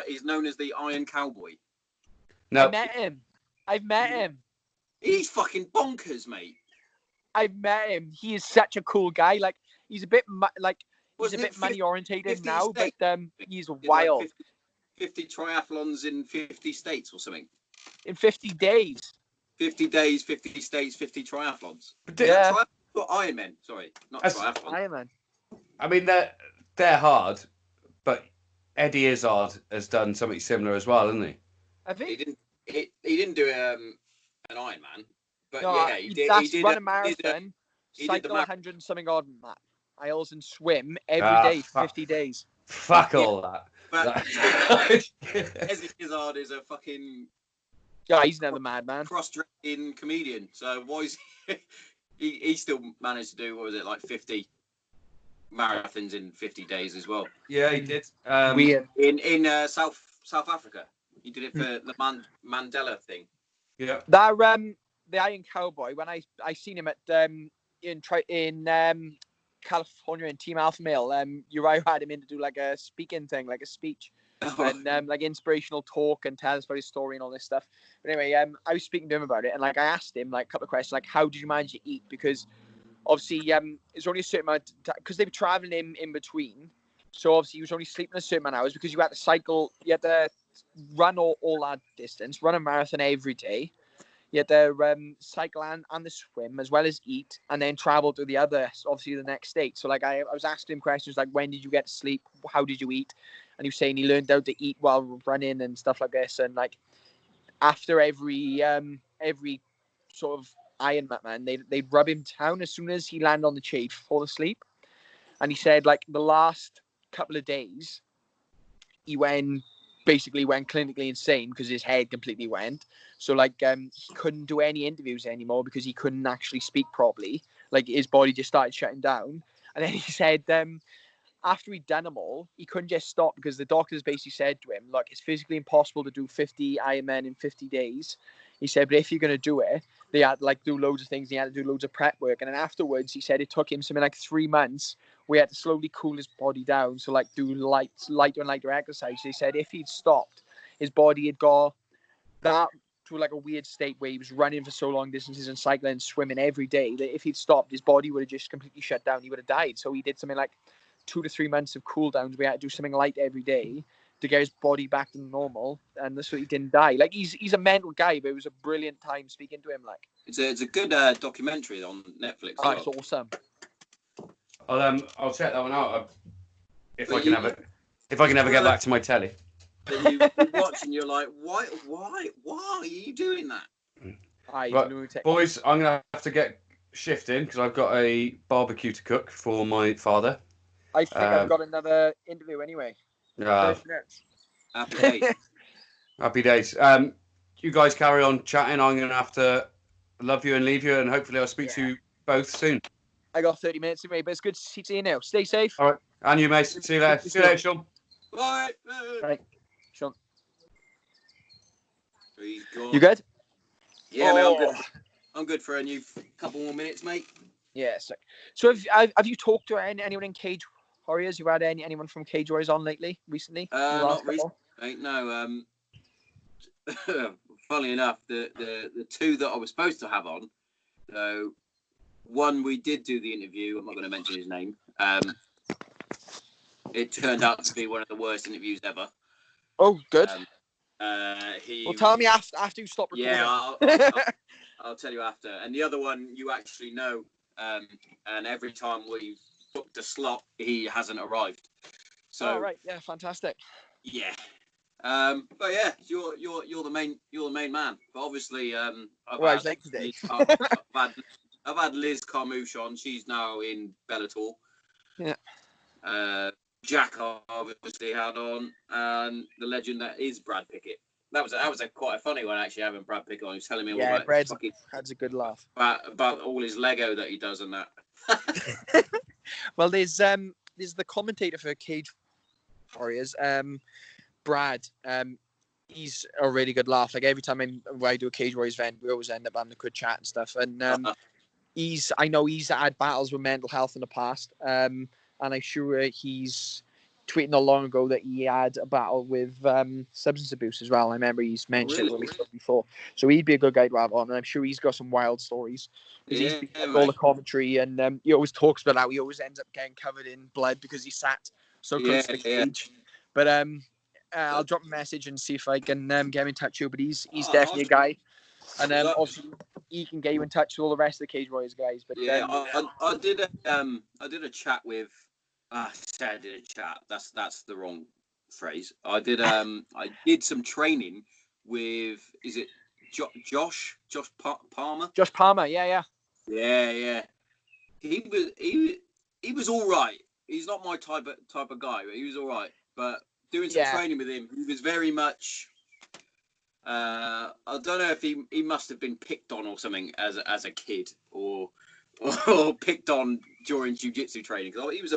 he's known as the Iron Cowboy? No. I met him. I've met him. He's fucking bonkers, mate. I've met him. He is such a cool guy. Like, he's a bit Wasn't it money orientated 50 now, but states? he's Like wild. 50 triathlons in 50 states or something. In 50 days. 50 days, 50 states, 50 triathlons. Yeah. Ironman, sorry, not triathlon. Ironman. I mean, they're hard, but Eddie Izzard has done something similar as well, hasn't he? I think He didn't do an Ironman, but no, yeah, he did run a marathon, cycle 100 and something odd miles, and swim every day for 50 days. Fuck all that. But Eddie Izzard is a fucking he's another madman. cross-dressing comedian. So why is he still managed to do, what was it, like 50 marathons in 50 days as well? Yeah, he did. Weird. In South Africa, he did it for the Mandela thing. Yeah. That the Iron Cowboy, when I seen him at in California in Team Alpha Male, Uriah had him in to do like a speaking thing, like a speech. And like inspirational talk and tell us about his story and all this stuff. But anyway, I was speaking to him about it, and like I asked him like a couple of questions, like how did you manage to eat? Because obviously it's only a certain amount because they were traveling in between, so obviously he was only sleeping a certain amount of hours because you had to cycle, you had to run all that distance, run a marathon every day. You had to cycle and the swim as well as eat, and then travel to the other, obviously the next state. So like I was asking him questions like, when did you get to sleep? How did you eat? And he was saying he learned how to eat while running and stuff like this. And like after every sort of Ironman, they'd rub him down as soon as he landed on the chair to fall asleep. And he said like the last couple of days, he basically went clinically insane because his head completely went. So like he couldn't do any interviews anymore because he couldn't actually speak properly. Like his body just started shutting down. And then he said after he'd done them all, he couldn't just stop because the doctors basically said to him, look, it's physically impossible to do 50 Ironmen in 50 days. He said, but if you're going to do it, they had to like do loads of things. He had to do loads of prep work. And then afterwards, he said it took him something like 3 months. We had to slowly cool his body down. So like do lighter and lighter exercise. They said if he'd stopped, his body had got that to like a weird state where he was running for so long distances and cycling and swimming every day that if he'd stopped, his body would have just completely shut down. He would have died. So he did something like 2 to 3 months of cool downs. We had to do something light every day to get his body back to normal, and that's why he didn't die. Like he's a mental guy, but it was a brilliant time speaking to him. Like it's a good documentary on Netflix. Oh, it's awesome. I'll check that one out if I can ever get back to my telly. That you watch and you're like, why are you doing that? Right, boys, I'm gonna have to get shifting because I've got a barbecue to cook for my father. I think I've got another interview anyway. Happy days. Happy days. You guys carry on chatting. I'm going to have to love you and leave you, and hopefully I'll speak to you both soon. I got 30 minutes away, but it's good to see you now. Stay safe. All right. And you, mate. See you later. See you later, Sean. Bye. Right. Sean. You good? Yeah, mate, I'm good. I'm good for a new couple more minutes, mate. Yeah. So have you talked to anyone in Cage Warriors? You had anyone from Cage Warriors on recently? Not recently. No. Funnily enough, the two that I was supposed to have on, so one we did do the interview. I'm not going to mention his name. It turned out to be one of the worst interviews ever. Oh, good. Well, tell me after you stop recording. Yeah, I'll tell you after. And the other one you actually know. And every time we've booked a slot, he hasn't arrived. So, right, yeah, fantastic. Yeah, but yeah, you're the main man. But obviously, I've had Liz Carmouche on. She's now in Bellator. Yeah. Jack obviously had on, and the legend that is Brad Pickett. That was quite a funny one actually, having Brad Pickett on. He was telling me all about Brad has a good laugh about all his Lego that he does and that. Well, there's the commentator for Cage Warriors, Brad. He's a really good laugh. Like every time I do a Cage Warriors event, we always end up having a good chat and stuff. And I know he's had battles with mental health in the past. And I'm sure he's tweeting not long ago that he had a battle with substance abuse as well. I remember he's mentioned it when we spoke before. So he'd be a good guy to have on, and I'm sure he's got some wild stories. Because he's been all the commentary, and he always talks about how he always ends up getting covered in blood because he sat so close to the cage. But I'll drop a message and see if I can get him in touch with you. But he's definitely a guy. And obviously he can get you in touch with all the rest of the Cage Warriors guys. But I did a chat with. I said I did a chat. That's the wrong phrase. I did some training with. Is it Josh Palmer? Josh Palmer, yeah. He was all right. He's not my type of guy, but he was all right. But doing some training with him, he was very much. I don't know if he must have been picked on or something as a kid or picked on during jiu-jitsu training. Because he was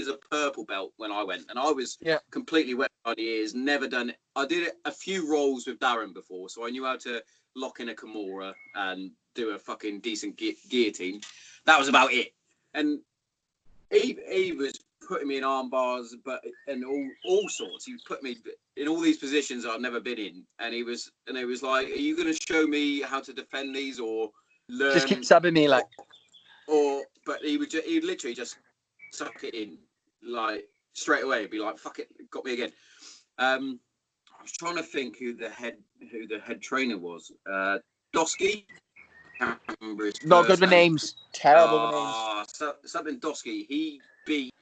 a purple belt when I went, and I was completely wet by the ears. Never done it. I did a few rolls with Darren before, so I knew how to lock in a Kimura and do a fucking decent guillotine. That was about it. And he was putting me in arm bars, and all sorts. He was putting me in all these positions I've never been in, and it was like, are you going to show me how to defend these or learn? Just keep subbing me like. But he'd literally just suck it in like straight away. He'd be like, fuck it, got me again. I was trying to think who the head trainer was. Dosky. Can't remember his Not good with names. Terrible with names. Something Dosky. He beat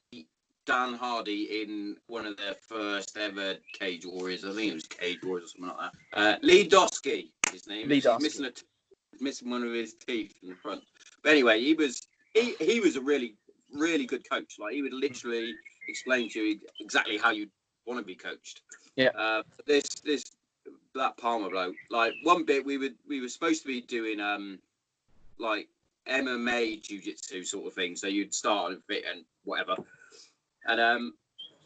Dan Hardy in one of their first ever Cage Warriors. I think it was Cage Warriors or something like that. Lee Dosky, his name. Lee Dosky. He's missing one of his teeth in the front. But anyway, he was a really, really good coach. Like, he would literally explain to you exactly how you want to be coached. Yeah. That Palmer bloke. Like, one bit we were supposed to be doing like MMA jiu-jitsu sort of thing. So you'd start and fit and whatever. And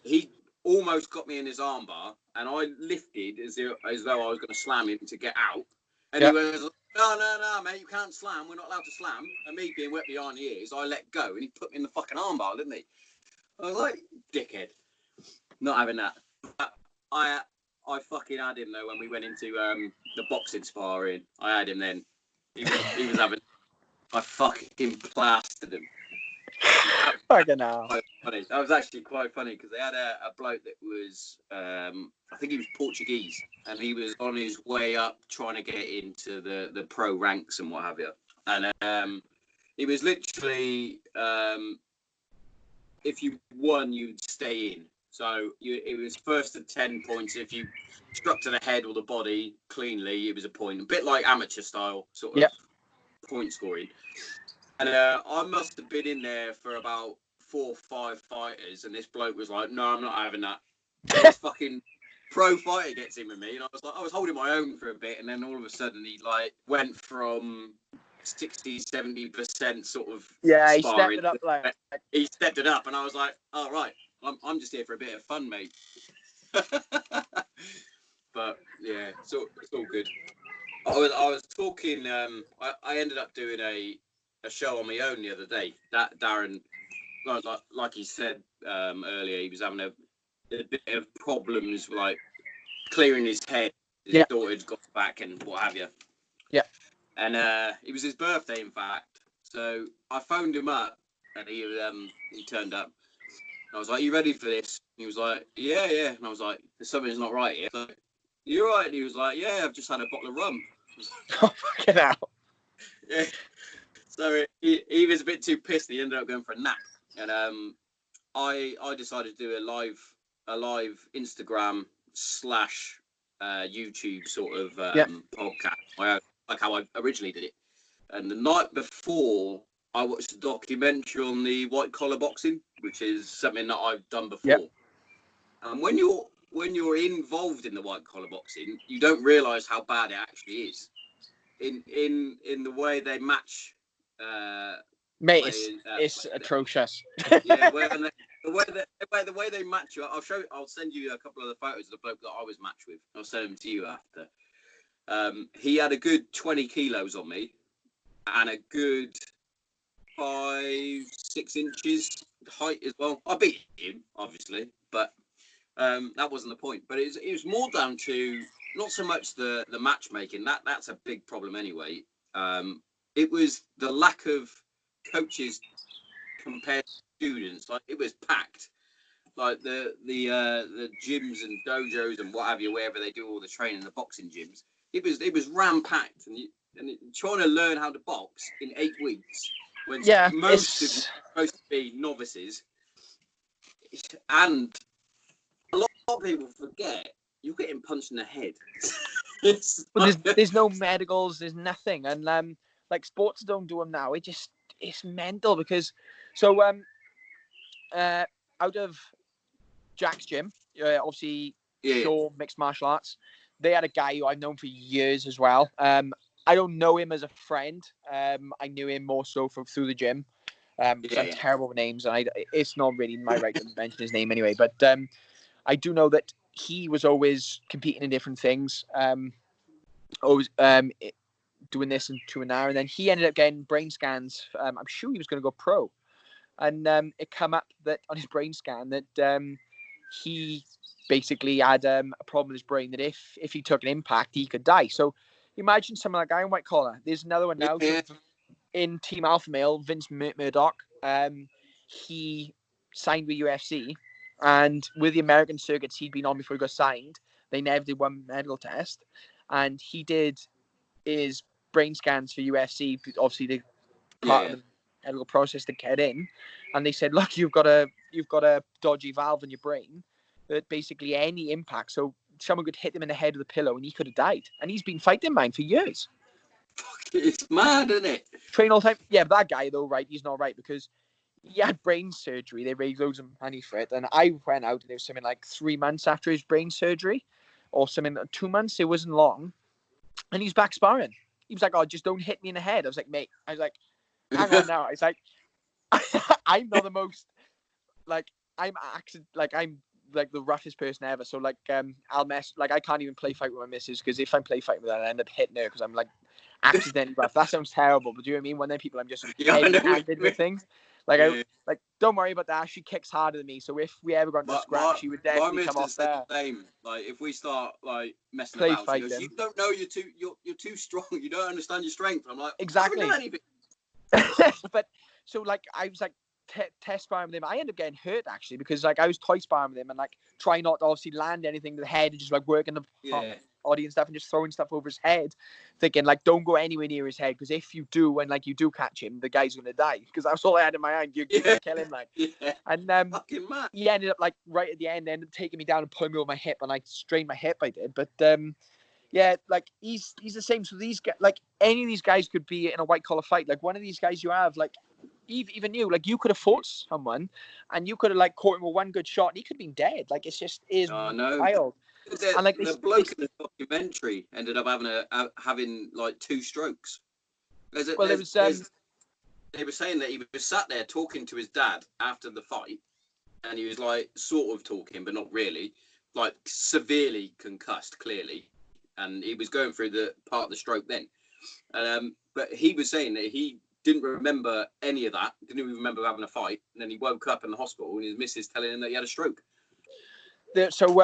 he almost got me in his armbar, and I lifted as though I was going to slam him to get out. And he was, no, mate, you can't slam. We're not allowed to slam. And me being wet behind the ears, I let go, and he put me in the fucking armbar, didn't he? I was like, dickhead. Not having that. I fucking had him, though, when we went into the boxing sparring. I had him then. He was having... I fucking plastered him. Fucking hell. Funny. That was actually quite funny, because they had a bloke that was, I think he was Portuguese, and he was on his way up trying to get into the pro ranks and what have you. And he was literally, if you won, you'd stay in. So it was first to 10 points. If you struck to the head or the body cleanly, it was a point. A bit like amateur style sort of point scoring. And I must have been in there for about 4 or 5 fighters, and this bloke was like, "No, I'm not having that." This fucking pro fighter gets in with me, and I was holding my own for a bit, and then all of a sudden he like went from 60-70% sort of he stepped it up he stepped it up, and I was like, "All right, I'm just here for a bit of fun, mate." But yeah, so it's all good. I was talking. I ended up doing a show on my own the other day. That Darren, like he said earlier, he was having a bit of problems, like clearing his head. His daughter had got back and what have you. Yeah. And it was his birthday, in fact. So I phoned him up, and he turned up. I was like, "You ready for this?" He was like, "Yeah." And I was like, "Something's not right here." Like, "You're right." And he was like, "Yeah, I've just had a bottle of rum." Oh, fucking hell. Yeah. So he was a bit too pissed. He ended up going for a nap, and I decided to do a live Instagram / YouTube sort of podcast, like how I originally did it. And the night before, I watched a documentary on the white collar boxing, which is something that I've done before. Yep. And when you're involved in the white collar boxing, you don't realise how bad it actually is. In the way they match. Mate, it's atrocious. Yeah, the way they match you. I'll send you a couple of the photos of the bloke that I was matched with. I'll send them to you after. He had a good 20 kilos on me, and a good 5-6 inches height as well. I beat him, obviously, but that wasn't the point. But it was more down to not so much the matchmaking. That's a big problem anyway. It was the lack of coaches compared to students. Like, it was packed. Like the gyms and dojos and what have you, wherever they do all the training, the boxing gyms. It was ram packed, and trying to learn how to box in 8 weeks when most of you are supposed to be novices, and a lot of people forget you're getting punched in the head. Well, there's no medicals, there's nothing, and like sports don't do them now. It's mental because out of Jack's gym, obviously pure mixed martial arts. They had a guy who I've known for years as well. I don't know him as a friend. I knew him more so through the gym. I'm terrible with names, and it's not really my right to mention his name anyway. But I do know that he was always competing in different things. Always doing this and doing that, and then he ended up getting brain scans. I'm sure he was going to go pro, and it came up that on his brain scan that he basically had a problem with his brain, that if he took an impact, he could die. So imagine someone like that guy in white collar. There's another one now in Team Alpha Male, Vince Murdoch. He signed with UFC, and with the American circuits he'd been on before he got signed, they never did one medical test, and he did his brain scans for UFC. Obviously, the part of the medical process to get in, and they said, "Look, you've got a dodgy valve in your brain that basically any impact, so someone could hit him in the head with a pillow and he could have died." And he's been fighting mine for years. It's mad, isn't it? Train all the time. Yeah, but that guy though, right? He's not right because he had brain surgery. They raised loads of money for it, and I went out and it was something like 3 months after his brain surgery, or something 2 months. It wasn't long, and he's back sparring. He was like, "Oh, just don't hit me in the head." I was like, "Mate," I was like, "Hang on now." It's like, I'm not the most I'm like the roughest person ever. So like I'll mess, like I can't even play fight with my missus, because if I'm play fighting with her, I end up hitting her because I'm like accidentally rough. That sounds terrible, but do you know what I mean? One of them people I'm just heavy-handed with things. Like I don't worry about that. She kicks harder than me, so if we ever got into a scrap, she would definitely come off there. Same. Like if we start like messing play about, she goes, "You don't know you're too strong. You don't understand your strength." I'm like, exactly. I haven't done anything. But so like I was like test sparring with him. I ended up getting hurt actually, because like I was toy sparring with him and like trying not to obviously land anything to the head and just like working the body and stuff and just throwing stuff over his head, thinking like don't go anywhere near his head, because if you do and like you do catch him, the guy's gonna die, because that's all I had in my mind. You're gonna kill him, like. And he ended up like right at the end, ended up taking me down and pulling me over my hip, and I strained my hip. I did, but yeah, like he's the same. So these guys, like any of these guys could be in a white collar fight. Like one of these guys you have, like even you, like you could have fought someone and you could have like caught him with one good shot and he could have been dead. Like it's just wild. And like the bloke in the documentary ended up having like 2 strokes. They were saying that he was sat there talking to his dad after the fight, and he was like sort of talking but not really, like severely concussed clearly, and he was going through the part of the stroke then. But he was saying that he didn't remember any of that, didn't even remember having a fight, and then he woke up in the hospital and his missus telling him that he had a stroke. So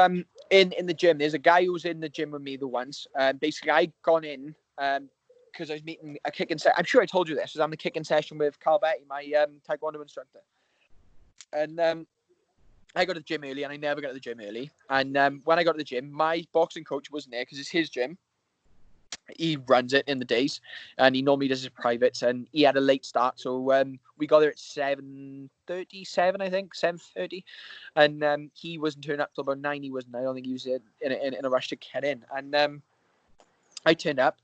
in the gym, there's a guy who was in the gym with me the once. Basically, I gone in because I was meeting a kicking session. I'm sure I told you this. I'm the kicking session with Carl Betty, my taekwondo instructor. And I got to the gym early, and I never got to the gym early. And when I got to the gym, my boxing coach wasn't there because it's his gym. He runs it in the days, and he normally does his privates, and he had a late start, so we got there at 7:37, I think 7:30, and he wasn't turning up till about 9. He wasn't. I don't think he was in a rush to get in. And I turned up,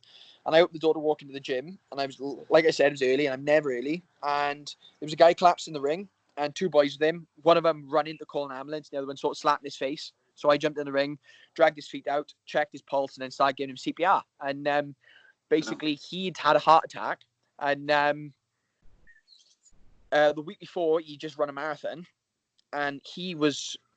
and I opened the door to walk into the gym, and I was, like I said, it was early, and I'm never early. And there was a guy collapsed in the ring, and 2 boys with him. One of them running to call an ambulance, the other one sort of slapped his face. So I jumped in the ring, dragged his feet out, checked his pulse, and then started giving him CPR. And basically, he'd had a heart attack. And the week before, he just run a marathon. And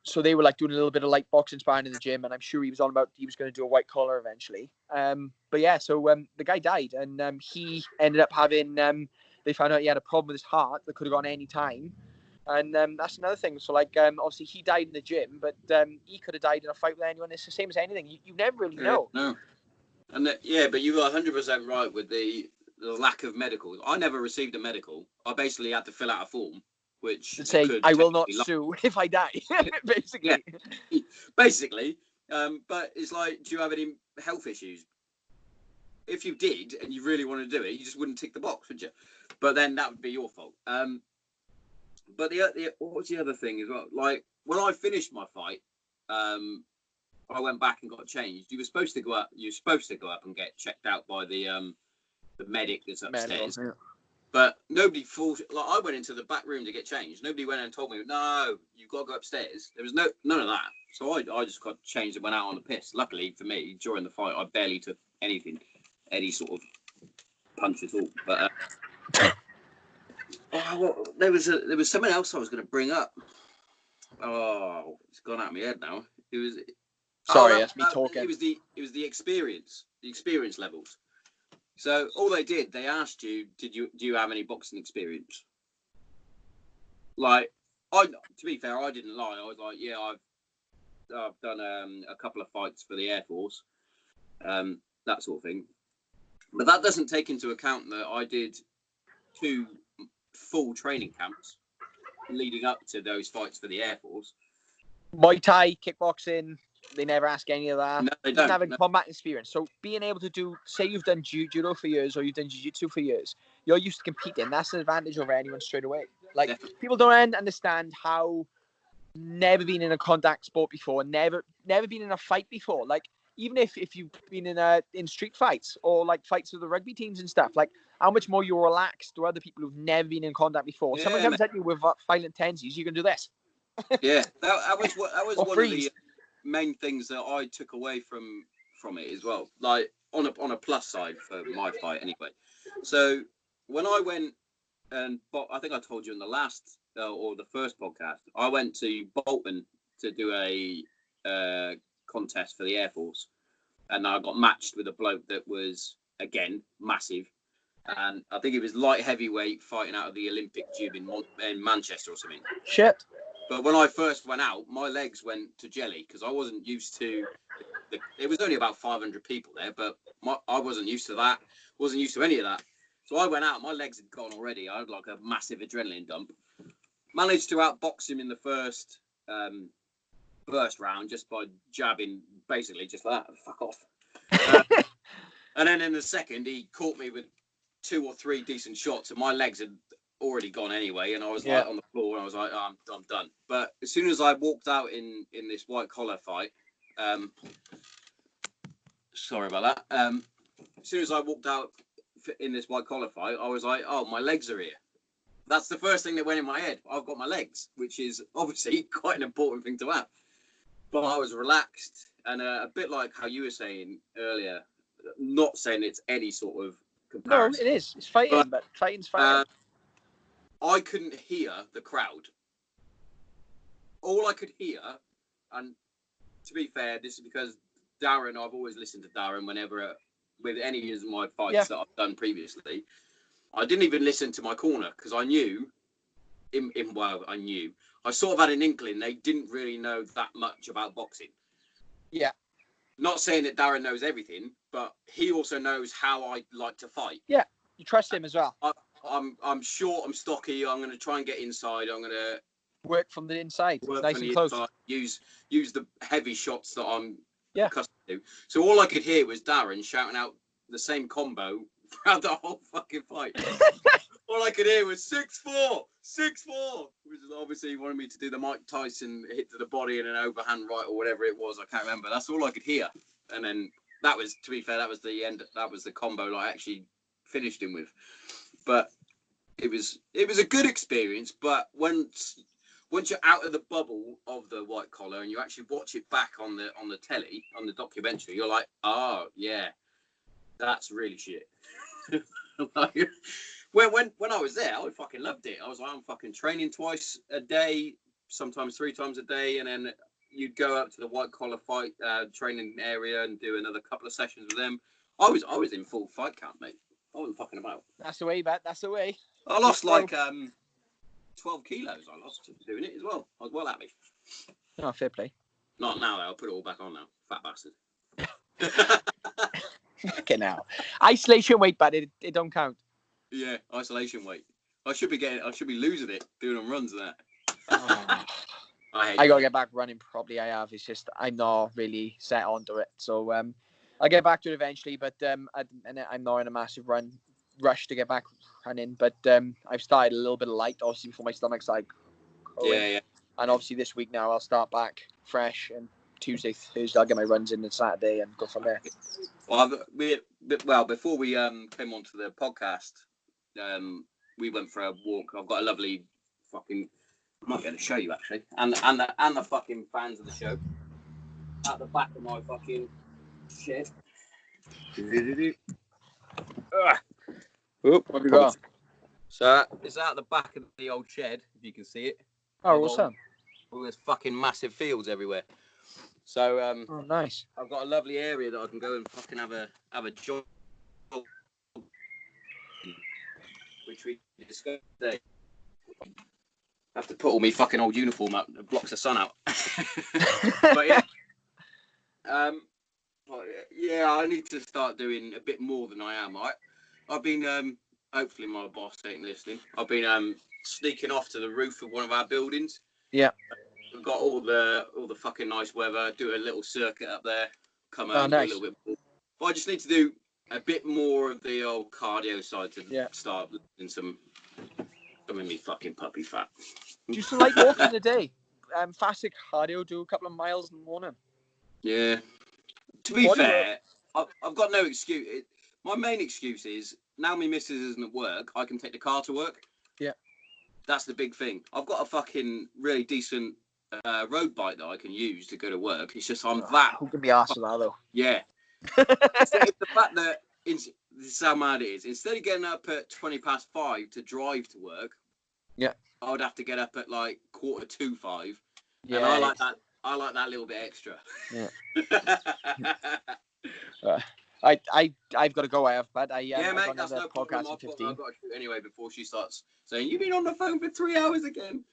so they were like doing a little bit of light boxing sparring in the gym. And I'm sure he was on about he was going to do a white collar eventually. But yeah, so the guy died. And he ended up having, they found out he had a problem with his heart that could have gone any time. And that's another thing. So, like, obviously he died in the gym, but he could have died in a fight with anyone. It's the same as anything. You never really know. No. And but you are 100% right with the lack of medicals. I never received a medical. I basically had to fill out a form, which say, I will not sue if I die, basically. Yeah, basically. But it's like, do you have any health issues? If you did, and you really want to do it, you just wouldn't tick the box, would you? But then that would be your fault. But what was the other thing as well? Like, when I finished my fight, I went back and got changed. You were supposed to go up and get checked out by the medic that's upstairs. Medical, yeah. But nobody thought. Like, I went into the back room to get changed. Nobody went and told me, no, you've got to go upstairs. There was none of that. So I just got changed and went out on the piss. Luckily for me, during the fight, I barely took anything, any sort of punch at all. But there was something else I was going to bring up. Oh, it's gone out of my head now. It was. Sorry, that's me talking. It was the experience levels. So all they asked you, do you have any boxing experience? Like, to be fair, I didn't lie. I was like, yeah, I've done a couple of fights for the Air Force, that sort of thing. But that doesn't take into account that I did 2 full training camps leading up to those fights for the Air Force. Muay Thai, kickboxing, they never ask any of that. No, they don't don't. have any combat experience. So being able to do, say you've done judo for years or you've done jiu-jitsu for years, you're used to competing. That's an advantage over anyone straight away. Like, Definitely. People don't understand how never been in a contact sport before, never been in a fight before. Like, even if you've been in street fights or like fights with the rugby teams and stuff, like how much more you're relaxed to other people who've never been in contact before. Yeah, Someone comes at you with violent tendencies, you can do this. Yeah, that was one freeze. of the main things that I took away from it as well. Like, on a plus side for my fight anyway. So when I went I think I told you in the last or the first podcast, I went to Bolton to do a contest for the Air Force, and I got matched with a bloke that was, again, massive, and I think it was light heavyweight fighting out of the Olympic Gym in Manchester or something. Shit. But when I first went out, my legs went to jelly because I wasn't used to. It was only about 500 people there, but I wasn't used to that. Wasn't used to any of that. So I went out. My legs had gone already. I had like a massive adrenaline dump. Managed to outbox him in the first round just by jabbing, basically just like that. Fuck off. And then in the second, he caught me with 2 or 3 decent shots, and my legs had already gone anyway, and I was like on the floor, and I was like, oh, I'm done. But as soon as I walked out in this white collar fight, sorry about that. As soon as I walked out in this white collar fight, I was like, oh, my legs are here. That's the first thing that went in my head. I've got my legs, which is obviously quite an important thing to have. But I was relaxed, and a bit like how you were saying earlier, not saying it's any sort of comparison. No, it is. It's fighting, but fighting's fighting. I couldn't hear the crowd. All I could hear, and to be fair, this is because Darren, I've always listened to Darren whenever, with any of my fights that I've done previously. I didn't even listen to my corner because I knew, I sort of had an inkling they didn't really know that much about boxing. Yeah. Not saying that Darren knows everything, but he also knows how I like to fight. Yeah, you trust him as well. I'm short, I'm stocky, I'm going to try and get inside, I'm going to work from the inside, work nice from and the close. inside, use the heavy shots that I'm Yeah. accustomed to. So all I could hear was Darren shouting out the same combo throughout the whole fucking fight. All I could hear was 6-4, 6-4, which is obviously he wanted me to do the Mike Tyson hit to the body and an overhand right or whatever it was. I can't remember. That's all I could hear. And then that was, to be fair, that was the end. That was the combo that I actually finished him with. But it was a good experience. But once you're out of the bubble of the white collar and you actually watch it back on the telly, on the documentary, you're like, oh yeah, that's really shit. Like, when I was there, I fucking loved it. I was like, I'm fucking training twice a day, sometimes 3 times a day, and then you'd go up to the white collar fight training area and do another couple of sessions with them. I was in full fight camp, mate. I wasn't fucking about. That's the way, Bat. That's the way. I lost like 12 kilos I lost doing it as well. I was well happy. Oh, fair play. Not now, though. I'll put it all back on now. Fat bastard. Okay, now. Isolation weight, but it don't count. Yeah, isolation weight. I should be losing it doing them runs and that. Oh. I gotta get back running properly. I have. It's just I'm not really set onto it. So I'll get back to it eventually. But I'm not in a massive rush to get back running. But I've started a little bit of light, obviously, before my stomach started going. Yeah. And obviously this week now I'll start back fresh, and Tuesday, Thursday I'll get my runs in, and Saturday and go from there. Well, before we came onto the podcast, we went for a walk. I've got a lovely fucking. I might be able to show you actually, and the fucking fans of the show at the back of my fucking shed. What have you got? So it's out the back of the old shed, if you can see it. Oh, what's that? All there's fucking massive fields everywhere. So oh, nice. I've got a lovely area that I can go and fucking have a jog, which we discussed today. I have to put all my fucking old uniform up. It blocks the sun out. But yeah, I need to start doing a bit more than I am. I've been hopefully my boss ain't listening. I've been sneaking off to the roof of one of our buildings. Yeah. We've got all the fucking nice weather. Do a little circuit up there. Come home, nice. do a little bit more. But I just need to do a bit more of the old cardio side to start losing some of me fucking puppy fat. Do some light walking in the day. Fasted cardio. Do a couple of miles in the morning. Yeah. To be fair, I've got no excuse. My main excuse is now my missus isn't at work. I can take the car to work. Yeah. That's the big thing. I've got a fucking really decent road bike that I can use to go to work. It's just Who can be arsed with that though? Yeah. It's the fact that this is how mad it is. Instead of getting up at 5:20 to drive to work, I would have to get up at like 5:45. Yeah. And I like that. I like that little bit extra. Yeah. I've got to go. I have, but mate. That's no problem. I've got to shoot anyway before she starts saying you've been on the phone for 3 hours again.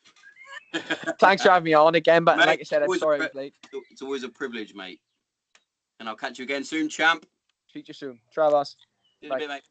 Thanks for having me on again, but mate, like I said, I'm sorry I was late. It's always a privilege, mate. And I'll catch you again soon, champ. Speak to you soon. Try, boss. Bye, mate.